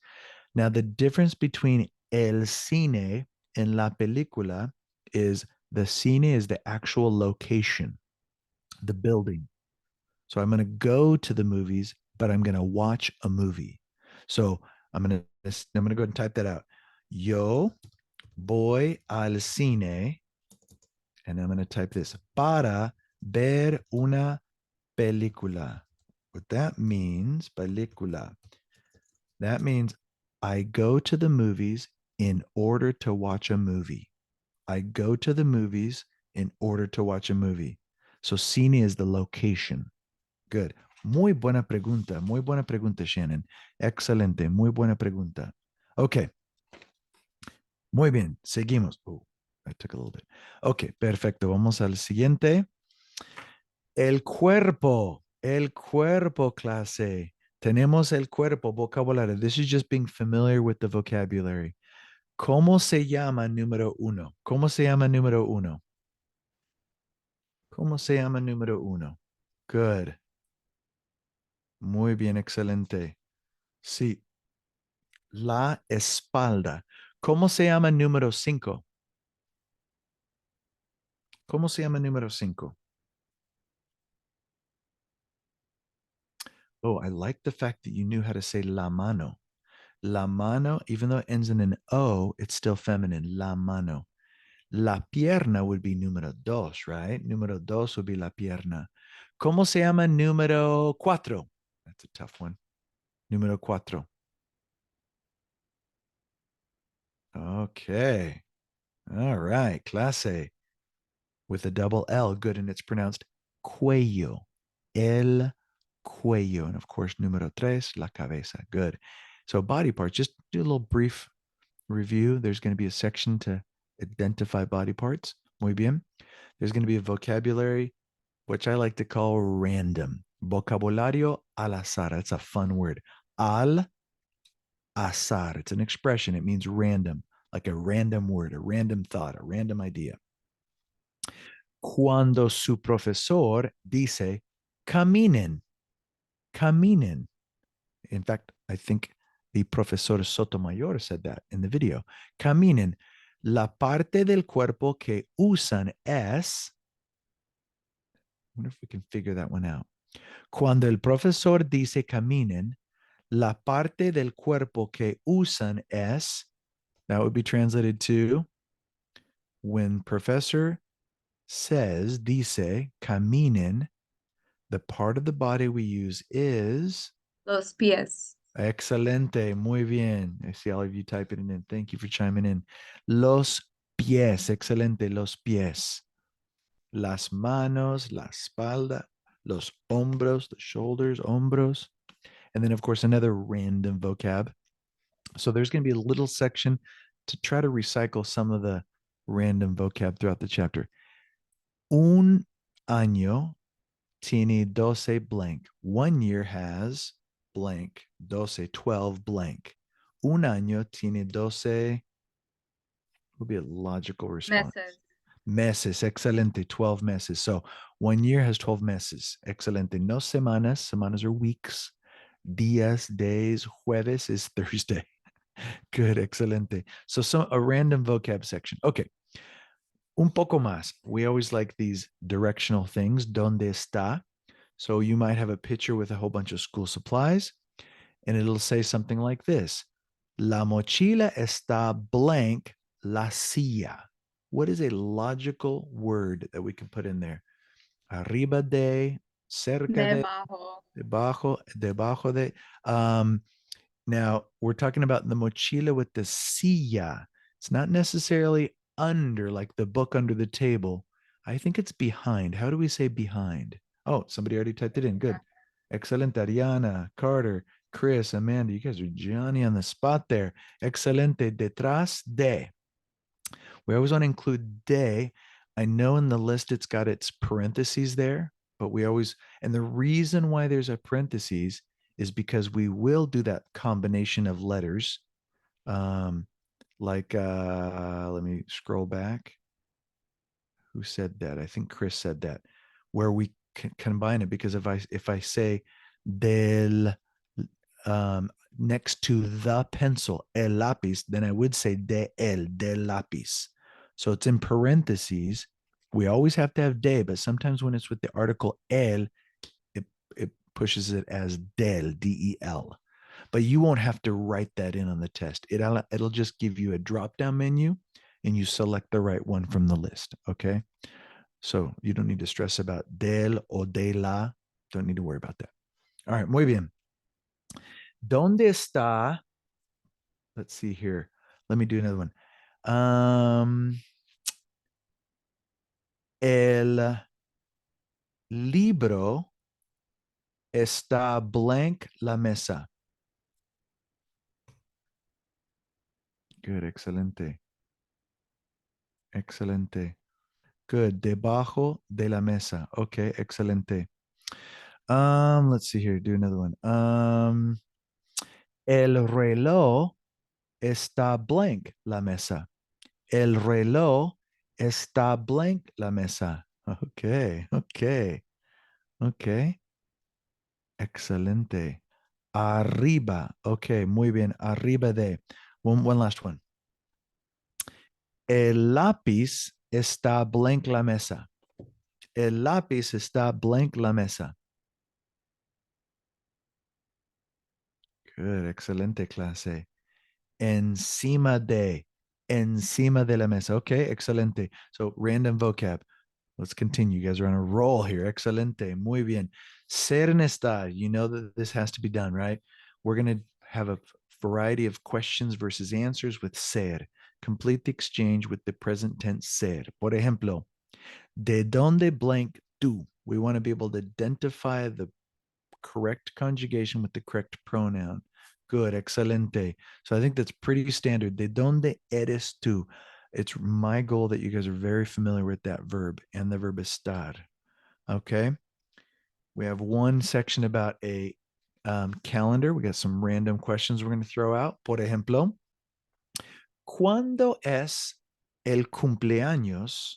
Now, the difference between el cine and la película is the cine is the actual location, the building. So I'm going to go to the movies, but I'm going to watch a movie. So I'm going to go ahead and type that out. Yo voy al cine, and I'm going to type this, para ver una película. What that means, película, that means I go to the movies in order to watch a movie. I go to the movies in order to watch a movie. So cine is the location. Good. Muy buena pregunta, Shannon. Excelente, muy buena pregunta. Okay. Muy bien, seguimos. Oh, I took a little bit. Okay, perfecto. Vamos al siguiente. El cuerpo, clase. Tenemos el cuerpo, vocabulario. This is just being familiar with the vocabulary. ¿Cómo se llama número uno? ¿Cómo se llama número uno? ¿Cómo se llama número uno? Good. Muy bien, excelente. Sí. La espalda. ¿Cómo se llama número 5? ¿Cómo se llama número 5? Oh, I like the fact that you knew how to say la mano. La mano, even though it ends in an O, it's still feminine. La mano. La pierna would be número 2, right? Número 2 would be la pierna. ¿Cómo se llama número 4? That's a tough one. Número 4. Okay. All right. Clase. With a double L. Good. And it's pronounced cuello. El cuello. And of course, número 3, la cabeza. Good. So body parts, just do a little brief review. There's going to be a section to identify body parts. Muy bien. There's going to be a vocabulary, which I like to call random. Vocabulario al azar. It's a fun word. Al azar. It's an expression. It means random, like a random word, a random thought, a random idea. Cuando su profesor dice, caminen, caminen. In fact, I think the profesor Sotomayor said that in the video. Caminen. La parte del cuerpo que usan es. I wonder if we can figure that one out. Cuando el profesor dice caminen, la parte del cuerpo que usan es. That would be translated to when professor says, dice, caminen, the part of the body we use is Los pies. excelente, muy bien. I see all of you typing it in. Thank you for chiming in. Los pies, excelente, los pies. Las manos, la espalda, los hombros, the shoulders, hombros. And then, of course, another random vocab. So there's going to be a little section to try to recycle some of the random vocab throughout the chapter. Un año tiene 12 blank. 1 year has blank. 12 blank. Un año tiene 12 would be a logical response. Meses, excelente, 12 meses. So 1 year has 12 meses. Excelente. No semanas. Semanas are weeks. Días, days. Jueves is Thursday. Good, excelente. So a random vocab section. Okay. Un poco más. We always like these directional things. ¿Dónde está? So you might have a picture with a whole bunch of school supplies, and it'll say something like this. La mochila está blank la silla. What is a logical word that we can put in there? Arriba de, cerca de, debajo de. Now, we're talking about the mochila with the silla. It's not necessarily under, like the book under the table. I think it's behind. How do we say behind? Oh, somebody already typed it in. Good. Excelente, Ariana, Carter, Chris, Amanda. You guys are Johnny on the spot there. Excelente, detrás de. We always want to include de. I know in the list it's got its parentheses there, but we always, and the reason why there's a parentheses is because we will do that combination of letters. Let me scroll back. Who said that? I think Chris said that, where we can combine it, because if I say del next to the pencil, el lápiz, then I would say del lápiz. So it's in parentheses. We always have to have de, but sometimes when it's with the article el, it pushes it as del, D-E-L. But you won't have to write that in on the test. It'll just give you a drop-down menu, and you select the right one from the list, okay? So you don't need to stress about del o de la. Don't need to worry about that. All right, muy bien. ¿Dónde está? Let's see here. Let me do another one. El libro está blank la mesa. Good, excelente. Excelente. Good. Debajo de la mesa. Okay, excelente. Let's see here. Do another one. El reloj está blank la mesa. El reloj está blank la mesa. Okay, okay, okay. Excelente. Arriba. Okay, muy bien. Arriba de. One last one. El lápiz está blank la mesa. El lápiz está blank la mesa. Good, excelente clase. Encima de la mesa. Okay, excelente. So random vocab. Let's continue. You guys are on a roll here. Excelente. Muy bien. Ser en estar. You know that this has to be done, right? We're going to have a variety of questions versus answers with ser. Complete the exchange with the present tense ser. Por ejemplo, ¿de dónde blank tú? We want to be able to identify the correct conjugation with the correct pronoun. Good, excelente. So I think that's pretty standard. ¿De dónde eres tú? It's my goal that you guys are very familiar with that verb and the verb estar. Okay. We have one section about a calendar. We got some random questions we're going to throw out. Por ejemplo, ¿cuándo es el cumpleaños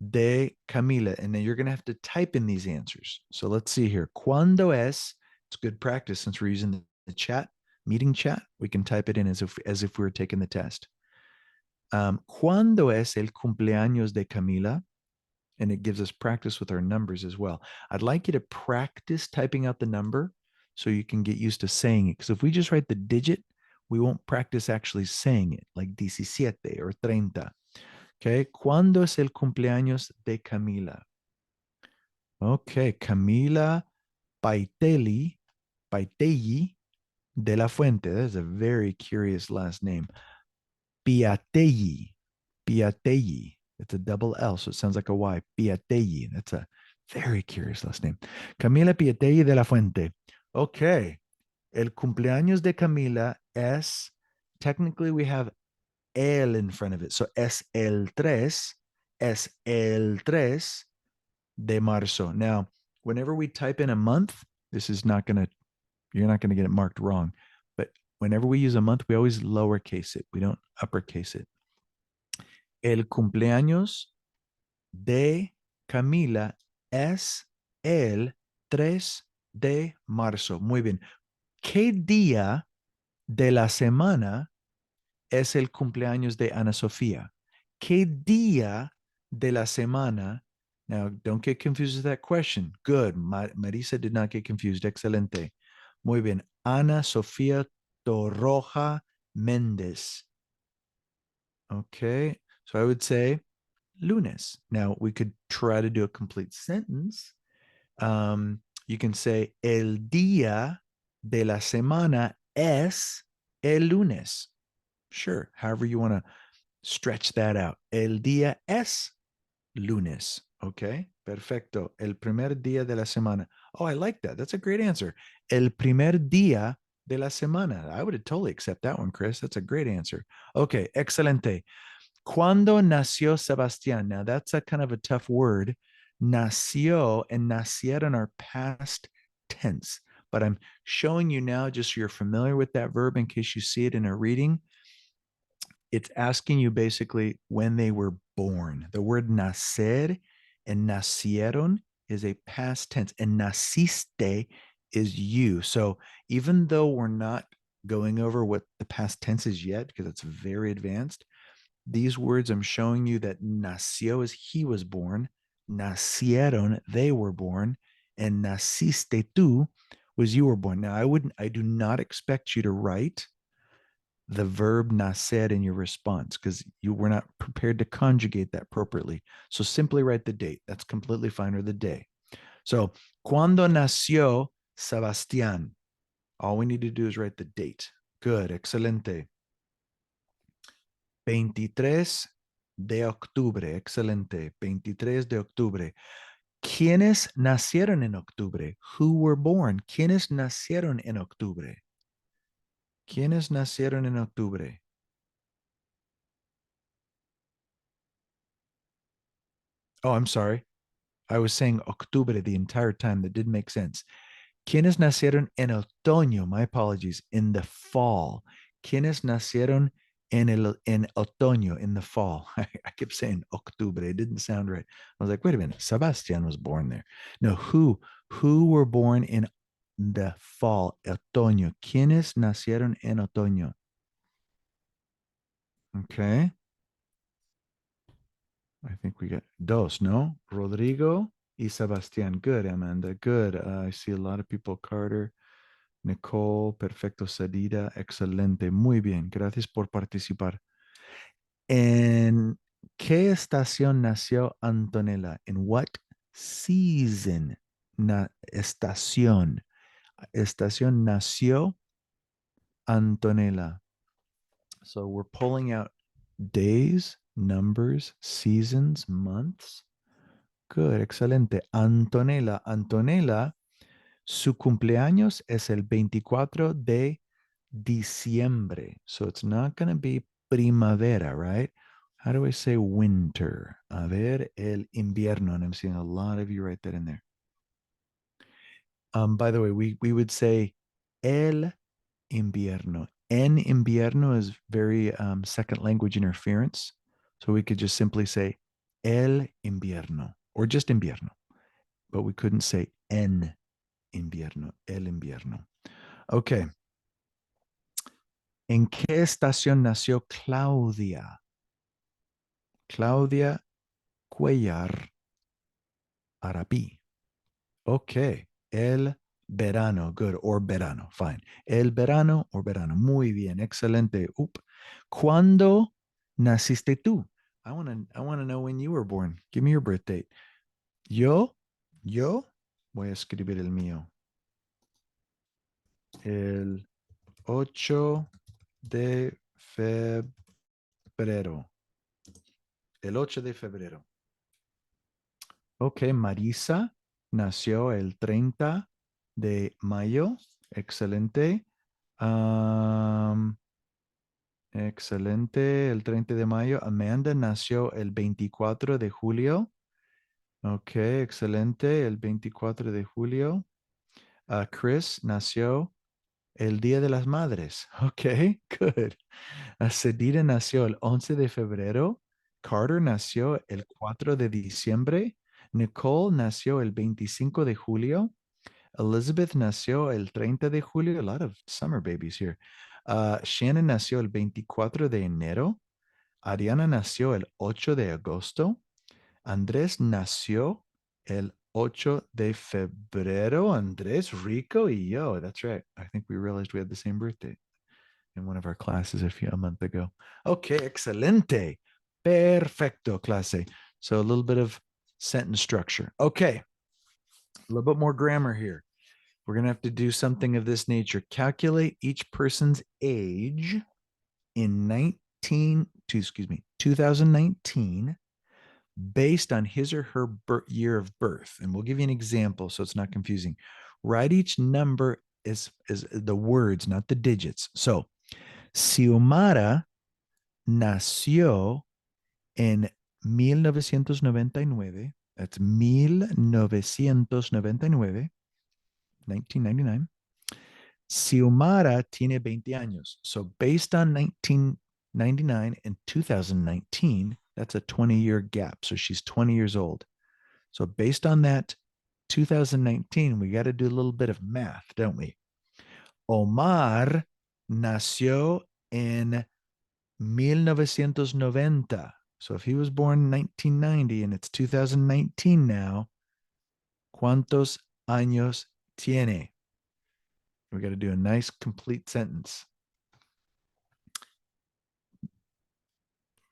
de Camila? And then you're going to have to type in these answers. So let's see here. ¿Cuándo es? It's good practice since we're using the chat, meeting chat. We can type it in as if we were taking the test. ¿Cuándo es el cumpleaños de Camila? And it gives us practice with our numbers as well. I'd like you to practice typing out the number so you can get used to saying it. Because if we just write the digit, we won't practice actually saying it, like 17 or 30. Okay, ¿cuándo es el cumpleaños de Camila? Okay, Camila Paitelli de la Fuente. That's a very curious last name. Piatelli. It's a double L, so it sounds like a Y. Piatelli. That's a very curious last name. Camila Piatelli de la Fuente. Okay. El cumpleaños de Camila es, technically we have el in front of it. So es el 3 de marzo. Now, whenever we type in a month, this is not going to, you're not going to get it marked wrong. But whenever we use a month, we always lowercase it. We don't uppercase it. El cumpleaños de Camila es el 3 de marzo. Muy bien. ¿Qué día de la semana es el cumpleaños de Ana Sofía? ¿Qué día de la semana? Now, don't get confused with that question. Good. Marisa did not get confused. Excelente. Muy bien. Ana Sofía Torroja Méndez. Okay. So I would say lunes. Now, we could try to do a complete sentence. You can say, el día de la semana es el lunes. Sure, however you want to stretch that out. El día es lunes. Okay, perfecto. El primer día de la semana. Oh, I like that. That's a great answer. El primer día de la semana. I would totally accept that one, Chris. That's a great answer. Okay, excelente. ¿Cuándo nació Sebastián? Now, that's a kind of a tough word. Nació and nacieron are past tense, but I'm showing you now just so you're familiar with that verb in case you see it in a reading. It's asking you basically when they were born. The word nacer and nacieron is a past tense, and naciste is you. So even though we're not going over what the past tense is yet, because it's very advanced, these words I'm showing you that nació is he was born, nacieron, they were born, and naciste tú was you were born. Now I do not expect you to write the verb nacer in your response because you were not prepared to conjugate that appropriately. So simply write the date. That's completely fine, or the day. So, ¿cuándo nació Sebastián? All we need to do is write the date. Good, excelente. 23 de octubre, excelente. 23 de octubre. ¿Quiénes nacieron en octubre? Who were born? ¿Quiénes nacieron en octubre? ¿Quiénes nacieron en octubre? Oh, I'm sorry. I was saying octubre the entire time. That didn't make sense. ¿Quiénes nacieron en otoño? My apologies. In the fall. ¿Quiénes nacieron en otoño, in the fall? I kept saying octubre. It didn't sound right. I was like, wait a minute. Sebastian was born there. No, who were born in the fall, otoño? ¿Quiénes nacieron en otoño? Okay. I think we got dos, no? Rodrigo y Sebastián. Good, Amanda. Good. I see a lot of people. Carter, Nicole, perfecto, Sadida. Excelente. Muy bien. Gracias por participar. ¿En qué estación nació Antonella? In what season? Estación. Estación nació Antonella. So we're pulling out days, numbers, seasons, months. Good, excelente. Antonella. Antonella, su cumpleaños es el 24 de diciembre. So it's not going to be primavera, right? How do I say winter? A ver, el invierno. And I'm seeing a lot of you write that in there. By the way, we would say el invierno. En invierno is very second language interference. So we could just simply say el invierno or just invierno. But we couldn't say en invierno, el invierno. Okay. ¿En qué estación nació Claudia? Claudia Cuellar Arapí. Okay. El verano. Good. Or verano. Fine. El verano or verano. Muy bien. Excelente. ¿Cuándo naciste tú? I want to know when you were born. Give me your birth date. Yo voy a escribir el mío. El 8 de febrero. El 8 de febrero. Ok, Marisa nació el 30 de mayo. Excelente. Excelente. El 30 de mayo. Amanda nació el 24 de julio. Ok, excelente. El 24 de julio. Chris nació el Día de las Madres. Ok, good. Sedita nació el 11 de febrero. Carter nació el 4 de diciembre. Nicole nació el 25 de julio. Elizabeth nació el 30 de julio. A lot of summer babies here. Shannon nació el 24 de enero. Ariana nació el 8 de agosto. Andrés nació el 8 de febrero. Andrés, Rico y yo. That's right. I think we realized we had the same birthday in one of our classes a month ago. Okay, excelente. Perfecto, clase. So a little bit of sentence structure. Okay, a little bit more grammar here. We're going to have to do something of this nature. Calculate each person's age in 2019 based on his or her year of birth. And we'll give you an example so it's not confusing. Write each number is the words, not the digits. So, Xiomara nació en 1999. That's 1999. 1999. Xiomara tiene 20 años. So based on 1999 and 2019, that's a 20-year gap. So she's 20 years old. So based on that 2019, we got to do a little bit of math, don't we? Omar nació en 1990. So if he was born in 1990 and it's 2019 now, ¿cuántos años tiene? We got to do a nice complete sentence.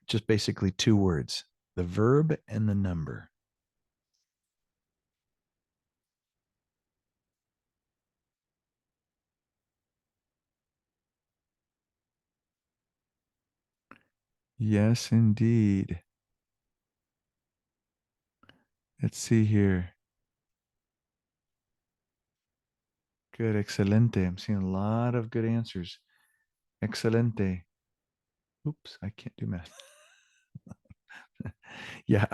Just basically two words, the verb and the number. Yes, indeed. Let's see here. Good, excelente. I'm seeing a lot of good answers. Excelente. Oops, I can't do math. Yeah,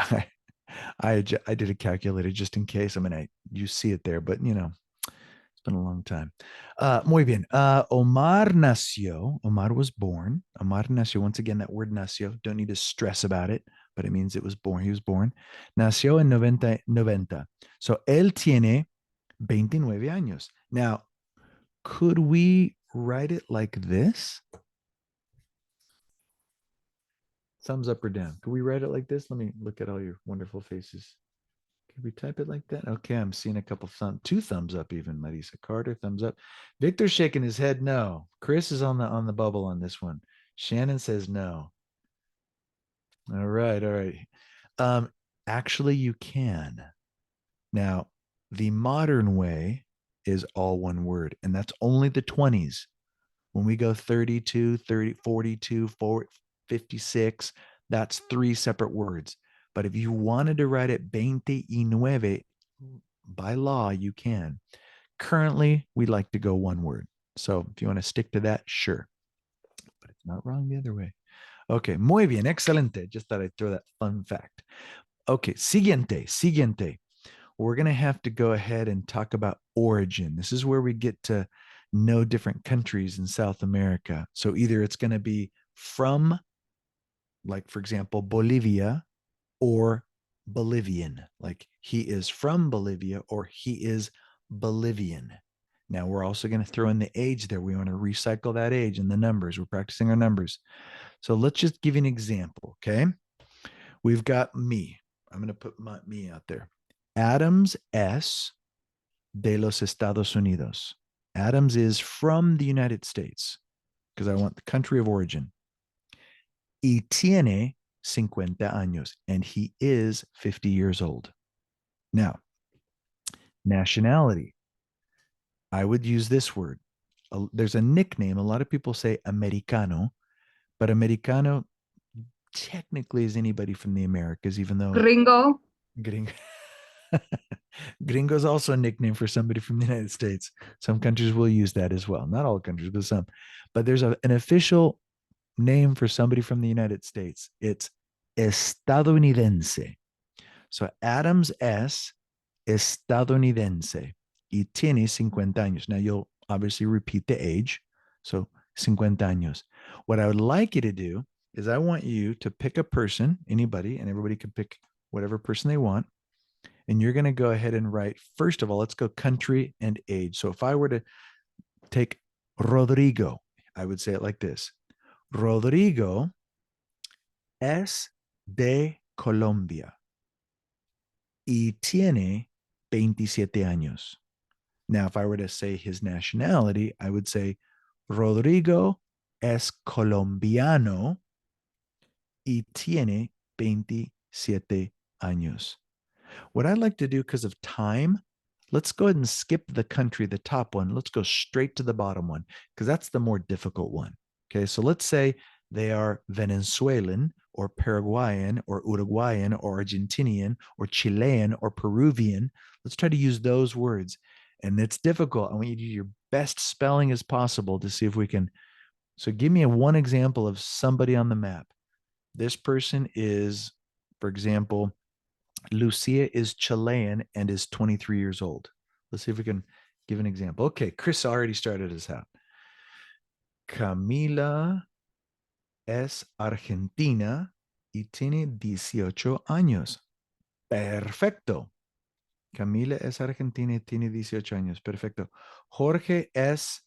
I did a calculator just in case. I mean, you see it there, but you know, it's been a long time. Muy bien. Omar nació. Omar was born. Omar nació. Once again, that word nació. Don't need to stress about it, but it means it was born. He was born. Nació en 90. So él tiene 29 años. Now, could we write it like this? Thumbs up or down. Could we write it like this? Let me look at all your wonderful faces. Could we type it like that? Okay, I'm seeing a couple two thumbs up even. Marisa Carter, thumbs up. Victor's shaking his head no. Chris is on the bubble on this one. Shannon says no. All right, all right. Actually, you can. Now, the modern way is all one word, and that's only the 20s. When we go 32, 30, 42, 56, that's three separate words. But if you wanted to write it 29, by law, you can. Currently, we like to go one word. So if you want to stick to that, sure. But it's not wrong the other way. Okay, muy bien, excelente. Just thought I'd throw that fun fact. Okay, siguiente. We're going to have to go ahead and talk about origin. This is where we get to know different countries in South America. So either it's going to be from, like, for example, Bolivia, or Bolivian, like he is from Bolivia or he is Bolivian. Now we're also going to throw in the age there. We want to recycle that age and the numbers. We're practicing our numbers. So let's just give you an example, okay? We've got me. I'm going to put me out there. Adams es de los Estados Unidos. Adams is from the United States because I want the country of origin. Y tiene 50 años, and he is 50 years old. Now, nationality. I would use this word. There's a nickname. A lot of people say Americano, but Americano technically is anybody from the Americas, even though Gringo. Gringo is also a nickname for somebody from the United States. Some countries will use that as well. Not all countries, but some. But there's an official name for somebody from the United States. It's estadounidense. So Adams es estadounidense y tiene 50 años. Now you'll obviously repeat the age. So 50 años. What I would like you to do is I want you to pick a person, anybody, and everybody can pick whatever person they want. And you're going to go ahead and write, first of all, let's go country and age. So if I were to take Rodrigo, I would say it like this. Rodrigo es de Colombia y tiene 27 años. Now, if I were to say his nationality, I would say Rodrigo es colombiano y tiene 27 años. What I'd like to do, because of time, let's go ahead and skip the country, the top one. Let's go straight to the bottom one, because that's the more difficult one. Okay, so let's say they are Venezuelan or Paraguayan or Uruguayan or Argentinian or Chilean or Peruvian. Let's try to use those words. And it's difficult. I want you to do your best spelling as possible to see if we can. So give me one example of somebody on the map. This person is, for example, Lucia is Chilean and is 23 years old. Let's see if we can give an example. Okay, Chris already started us out. Camila es argentina y tiene 18 años. Perfecto. Camila es argentina y tiene 18 años. Perfecto. Jorge es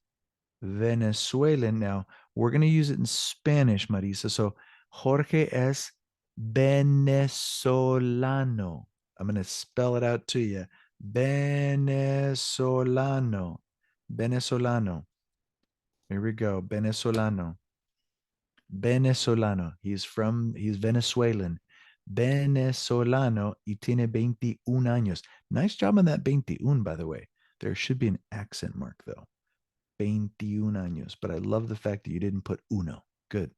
Venezuelan. Now, we're going to use it in Spanish, Marisa. So, Jorge es venezolano. I'm going to spell it out to you. Venezolano. Venezolano. Here we go. Venezolano. Venezolano. He's Venezuelan. Venezolano y tiene 21 años. Nice job on that 21, by the way. There should be an accent mark, though. 21 años. But I love the fact that you didn't put uno. Good.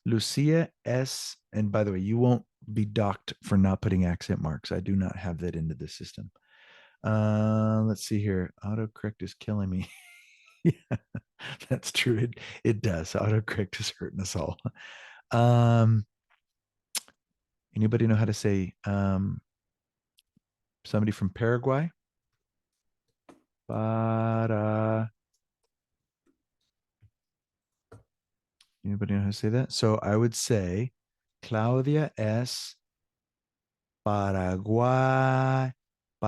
Lucia S. And by the way, you won't be docked for not putting accent marks. I do not have that into the system. Let's see here. Autocorrect is killing me. Yeah, that's true. It does. Autocorrect is hurting us all. Anybody know how to say somebody from Paraguay? Anybody know how to say that? So I would say Claudia es Paraguaya. I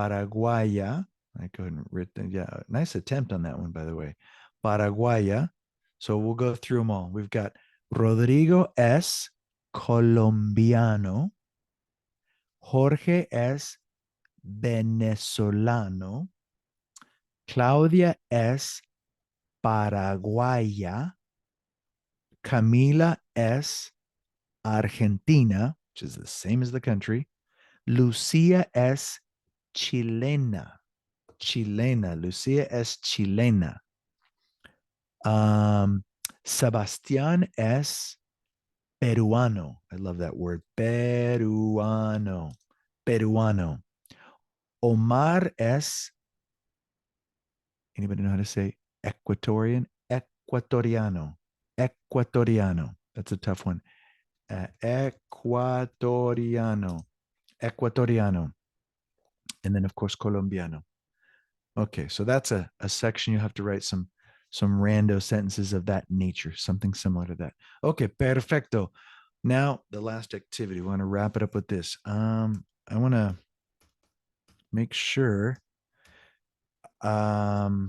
go ahead and write that. Yeah, nice attempt on that one, by the way. Paraguaya. So we'll go through them all. We've got Rodrigo es colombiano. Jorge es venezolano. Claudia es paraguaya. Camila es Argentina, which is the same as the country. Lucia es chilena. Lucia es chilena. Sebastián es peruano. I love that word. Peruano. Omar es, anybody know how to say Ecuadorian? Ecuatoriano. That's a tough one. Ecuatoriano. And then, of course, colombiano. Okay, so that's a section you have to write some rando sentences of that nature, something similar to that. Okay, perfecto. Now, the last activity. We want to wrap it up with this. I want to make sure. Oh,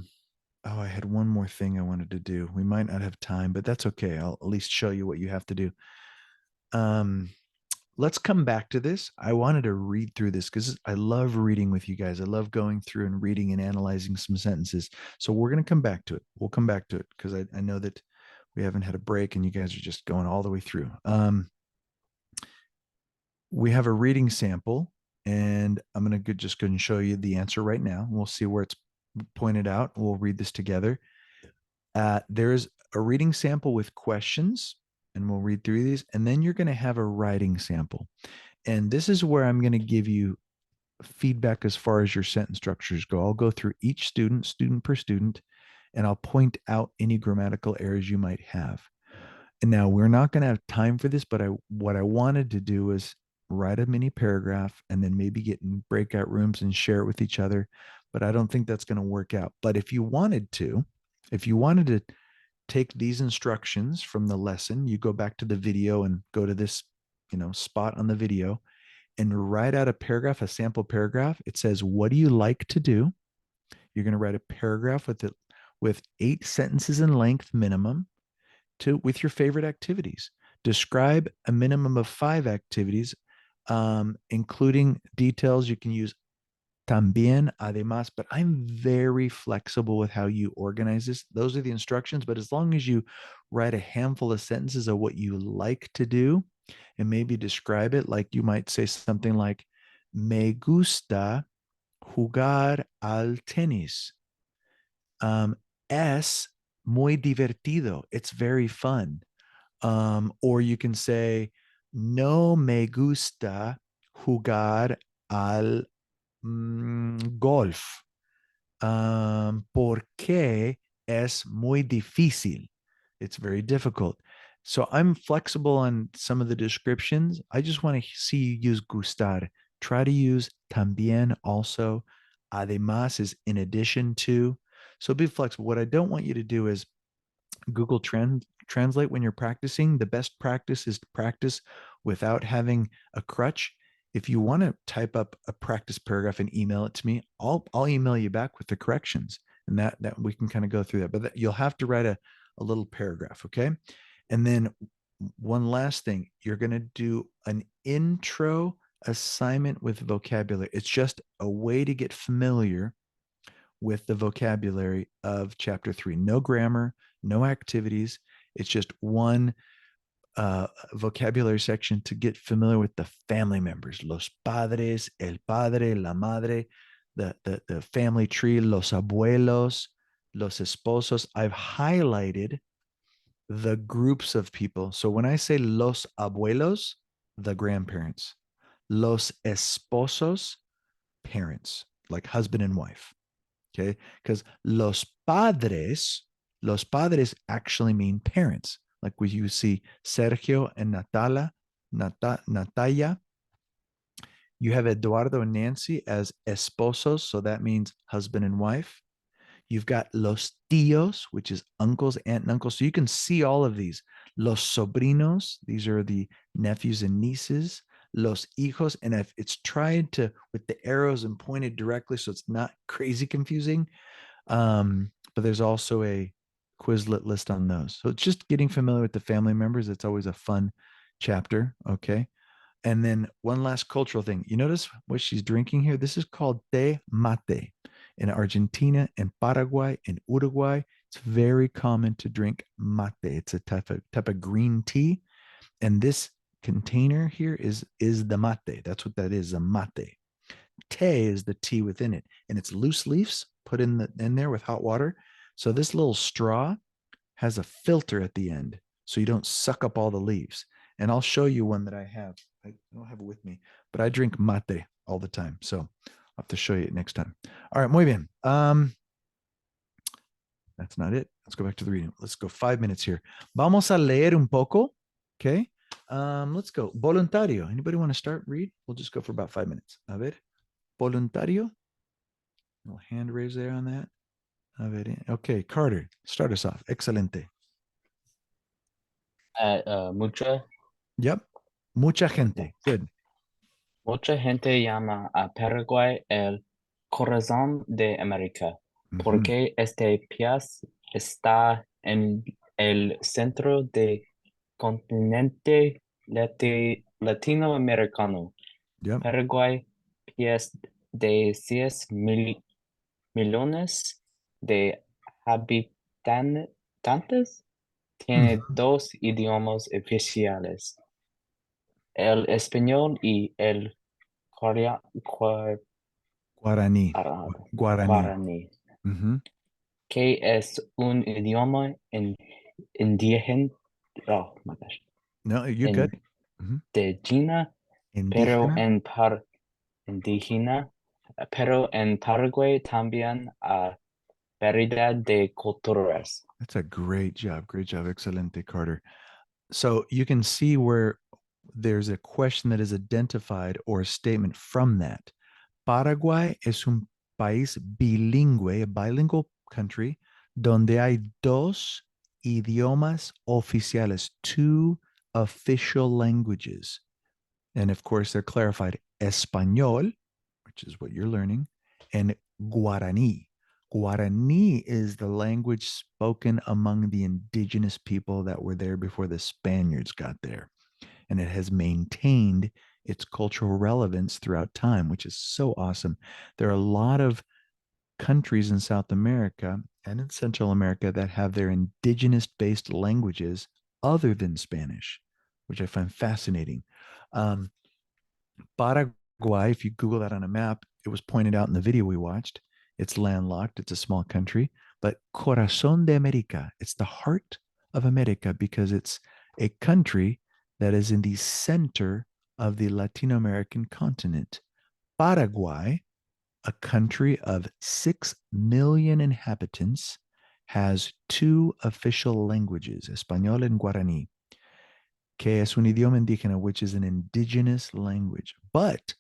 I had one more thing I wanted to do. We might not have time, but that's okay. I'll at least show you what you have to do. Let's come back to this. I wanted to read through this because I love reading with you guys. I love going through and reading and analyzing some sentences. So we're going to come back to it. We'll come back to it because I know that we haven't had a break and you guys are just going all the way through. We have a reading sample and I'm going to just go and show you the answer right now. We'll see where it's pointed out. We'll read this together. There's a reading sample with questions and we'll read through these. And then you're going to have a writing sample. And this is where I'm going to give you feedback as far as your sentence structures go. I'll go through each student per student, and I'll point out any grammatical errors you might have. And now we're not going to have time for this, but what I wanted to do is write a mini paragraph and then maybe get in breakout rooms and share it with each other. But I don't think that's going to work out. But if you wanted to take these instructions from the lesson, you go back to the video and go to this, spot on the video and write out a paragraph, a sample paragraph. It says, what do you like to do? You're going to write a paragraph with 8 sentences in length minimum with your favorite activities. Describe a minimum of 5 activities, including details. You can use también, además, but I'm very flexible with how you organize this. Those are the instructions, but as long as you write a handful of sentences of what you like to do and maybe describe it, like you might say something like, me gusta jugar al tenis. Es muy divertido. It's very fun. Or you can say, no me gusta jugar al golf. Porque es muy difícil. It's very difficult. So I'm flexible on some of the descriptions. I just want to see you use gustar. Try to use también also. Además is in addition to. So be flexible. What I don't want you to do is Google Translate when you're practicing. The best practice is to practice without having a crutch. If you want to type up a practice paragraph and email it to me, I'll email you back with the corrections, and that we can kind of go through that. But you'll have to write a little paragraph, okay? And then one last thing, you're going to do an intro assignment with vocabulary. It's just a way to get familiar with the vocabulary of chapter 3. No grammar, no activities. It's just one vocabulary section to get familiar with the family members, los padres, el padre, la madre, the family tree, los abuelos, los esposos. I've highlighted the groups of people. So when I say los abuelos, the grandparents, los esposos, parents, like husband and wife. Okay, because los padres actually mean parents. Like when you see Sergio and Natalia, You have Eduardo and Nancy as esposos, so that means husband and wife. You've got los tíos, which is uncles, aunt and uncles. So you can see all of these. Los sobrinos, these are the nephews and nieces. Los hijos, and if it's tried to with the arrows and pointed directly, so it's not crazy confusing. But there's also a Quizlet list on those. So it's just getting familiar with the family members. It's always a fun chapter. Okay. And then one last cultural thing. You notice what she's drinking here? This is called te mate. In Argentina and Paraguay and Uruguay, it's very common to drink mate. It's a type of green tea. And this container here is the mate. That's what that is, a mate. Te is the tea within it. And it's loose leaves put in there with hot water. So this little straw has a filter at the end, so you don't suck up all the leaves. And I'll show you one that I have. I don't have it with me, but I drink mate all the time. So I'll have to show you it next time. All right, muy bien. That's not it. Let's go back to the reading. Let's go 5 minutes here. Vamos a leer un poco. Okay. Let's go. Voluntario. Anybody want to start? Read? We'll just go for about 5 minutes. A ver. Voluntario. Little hand raise there on that. A ver. Okay, Carter, start us off. Excelente. Mucha Yep. Mucha gente. Good. Mucha gente llama a Paraguay el corazón de América, porque este país está en el centro del continente latinoamericano. Yep. Paraguay, país de 6 millones de habitantes, tiene dos idiomas oficiales, el español y el Guaraní. guaraní, que es un idioma indígena. Oh my gosh. No, you good. Indígena, pero en Paraguay también hay variedad de culturas. That's a great job. Great job. Excelente, Carter. So you can see where there's a question that is identified or a statement from that. Paraguay es un país bilingüe, a bilingual country, donde hay dos idiomas oficiales, two official languages. And of course, they're clarified Español, which is what you're learning, and Guarani. Guarani is the language spoken among the indigenous people that were there before the Spaniards got there. And it has maintained its cultural relevance throughout time, which is so awesome. There are a lot of countries in South America and in Central America that have their indigenous based languages other than Spanish, which I find fascinating. Paraguay, if you Google that on a map, it was pointed out in the video we watched. It's landlocked, it's a small country, but Corazón de América, it's the heart of America because it's a country that is in the center of the Latino American continent. Paraguay, a country of 6 million inhabitants, has two official languages, Español and Guaraní, que es un idioma indígena, which is an indigenous language. But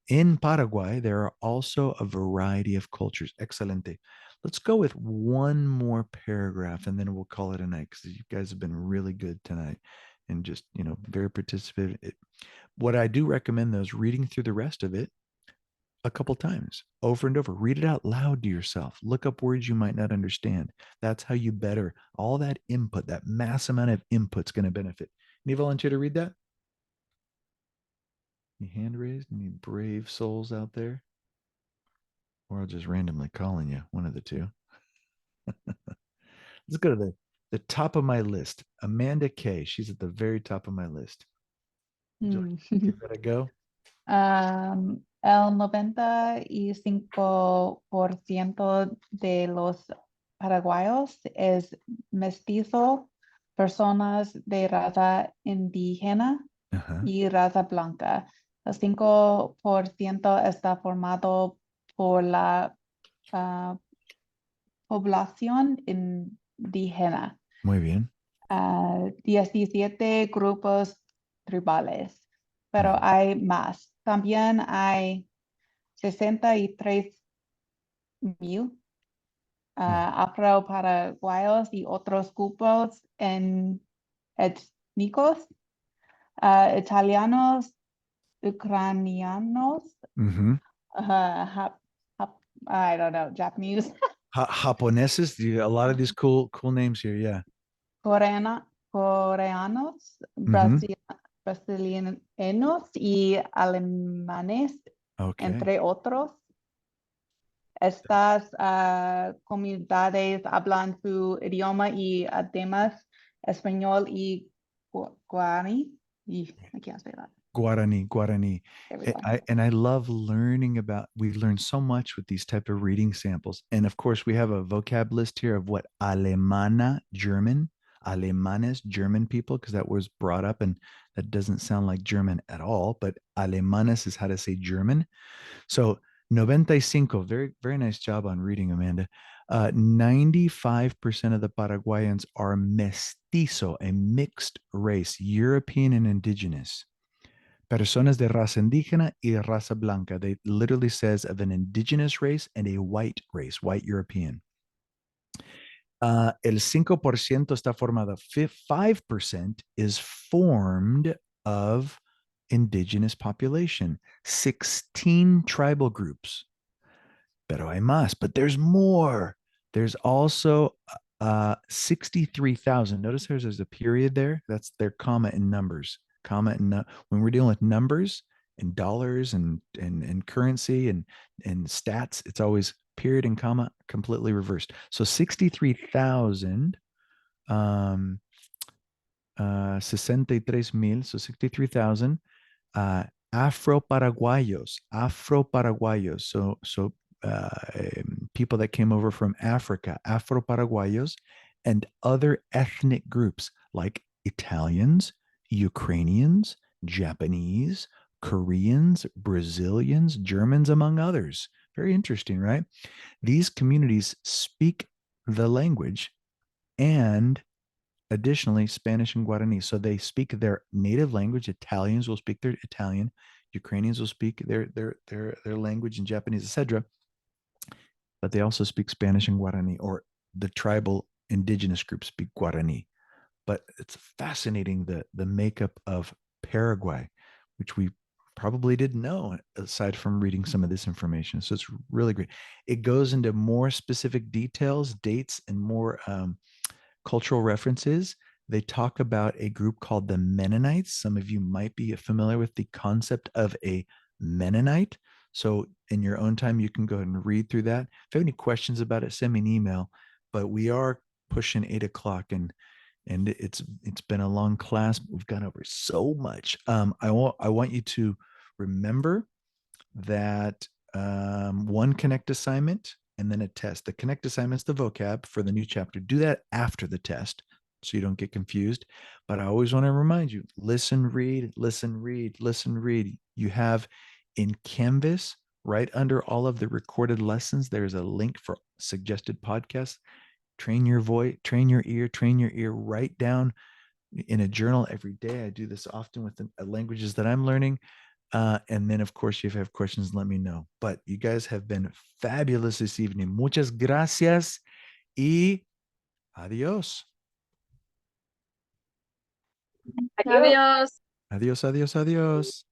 in Paraguay, there are also a variety of cultures. Excelente. Let's go with one more paragraph and then we'll call it a night because you guys have been really good tonight and just, very participative. What I do recommend though is reading through the rest of it a couple times over and over. Read it out loud to yourself. Look up words you might not understand. That's how you better all that input, that mass amount of input's going to benefit. Any volunteer to read that? Any hand raised? Any brave souls out there? Or I'll just randomly calling you, one of the two. Let's go to the top of my list. Amanda K. She's at the very top of my list. Give that a go. El 95% de los paraguayos es mestizo, personas de raza indígena y raza blanca. El 5% está formado por la población indígena. Muy bien. 17 grupos tribales. pero hay más. También hay 63,000 afro-paraguayos y otros grupos étnicos, italianos, ucranianos, I don't know, Japanese, Japoneses, a lot of these cool names here. Yeah. coreanos, brasileños y alemanes, Okay. entre otros. Estas comunidades hablan su idioma y además español y guaraní. I can't say that. Guarani. There we go. I love learning about, we learn so much with these type of reading samples. And of course, we have a vocab list here of what Alemana, German, Alemanes, German people, because that was brought up and that doesn't sound like German at all, but Alemanes is how to say German. So 95, very, very nice job on reading, Amanda. 95% of the Paraguayans are mestizo, a mixed race, European and indigenous. Personas de raza indígena y de raza blanca. They literally says of an indigenous race and a white race, white European. El 5% está formado, 5% is formed of indigenous population, 16 tribal groups. Pero hay más, but there's more. There's also 63,000. Notice there's a period there. That's their comma in numbers. When we're dealing with numbers and dollars and currency and stats, it's always period and comma completely reversed. So 63,000 63,000, so 63,000 Afro-Paraguayos, so people that came over from Africa, Afro-Paraguayos, and other ethnic groups like Italians, Ukrainians, Japanese, Koreans, Brazilians, Germans, among others. Very interesting, right? These communities speak the language and additionally Spanish and Guarani. So they speak their native language. Italians will speak their Italian, Ukrainians will speak their language in Japanese, etc. But they also speak Spanish and Guarani, or the tribal indigenous groups speak Guarani. But it's fascinating the makeup of Paraguay, which we probably didn't know aside from reading some of this information. So it's really great. It goes into more specific details, dates, and more cultural references. They talk about a group called the Mennonites. Some of you might be familiar with the concept of a Mennonite. So in your own time, you can go ahead and read through that. If you have any questions about it, send me an email. But we are pushing 8 o'clock and it's been a long class. We've gone over so much. I want you to remember that one Connect assignment and then a test. The Connect assignment's the vocab for the new chapter. Do that after the test so you don't get confused. But I always want to remind you, listen, read, listen, read, listen, read. You have in Canvas, right under all of the recorded lessons, there's a link for suggested podcasts. Train your voice, train your ear, write down in a journal every day. I do this often with the languages that I'm learning. And then, of course, if you have questions, let me know. But you guys have been fabulous this evening. Muchas gracias y adios. Adiós. Adios, adios, adios.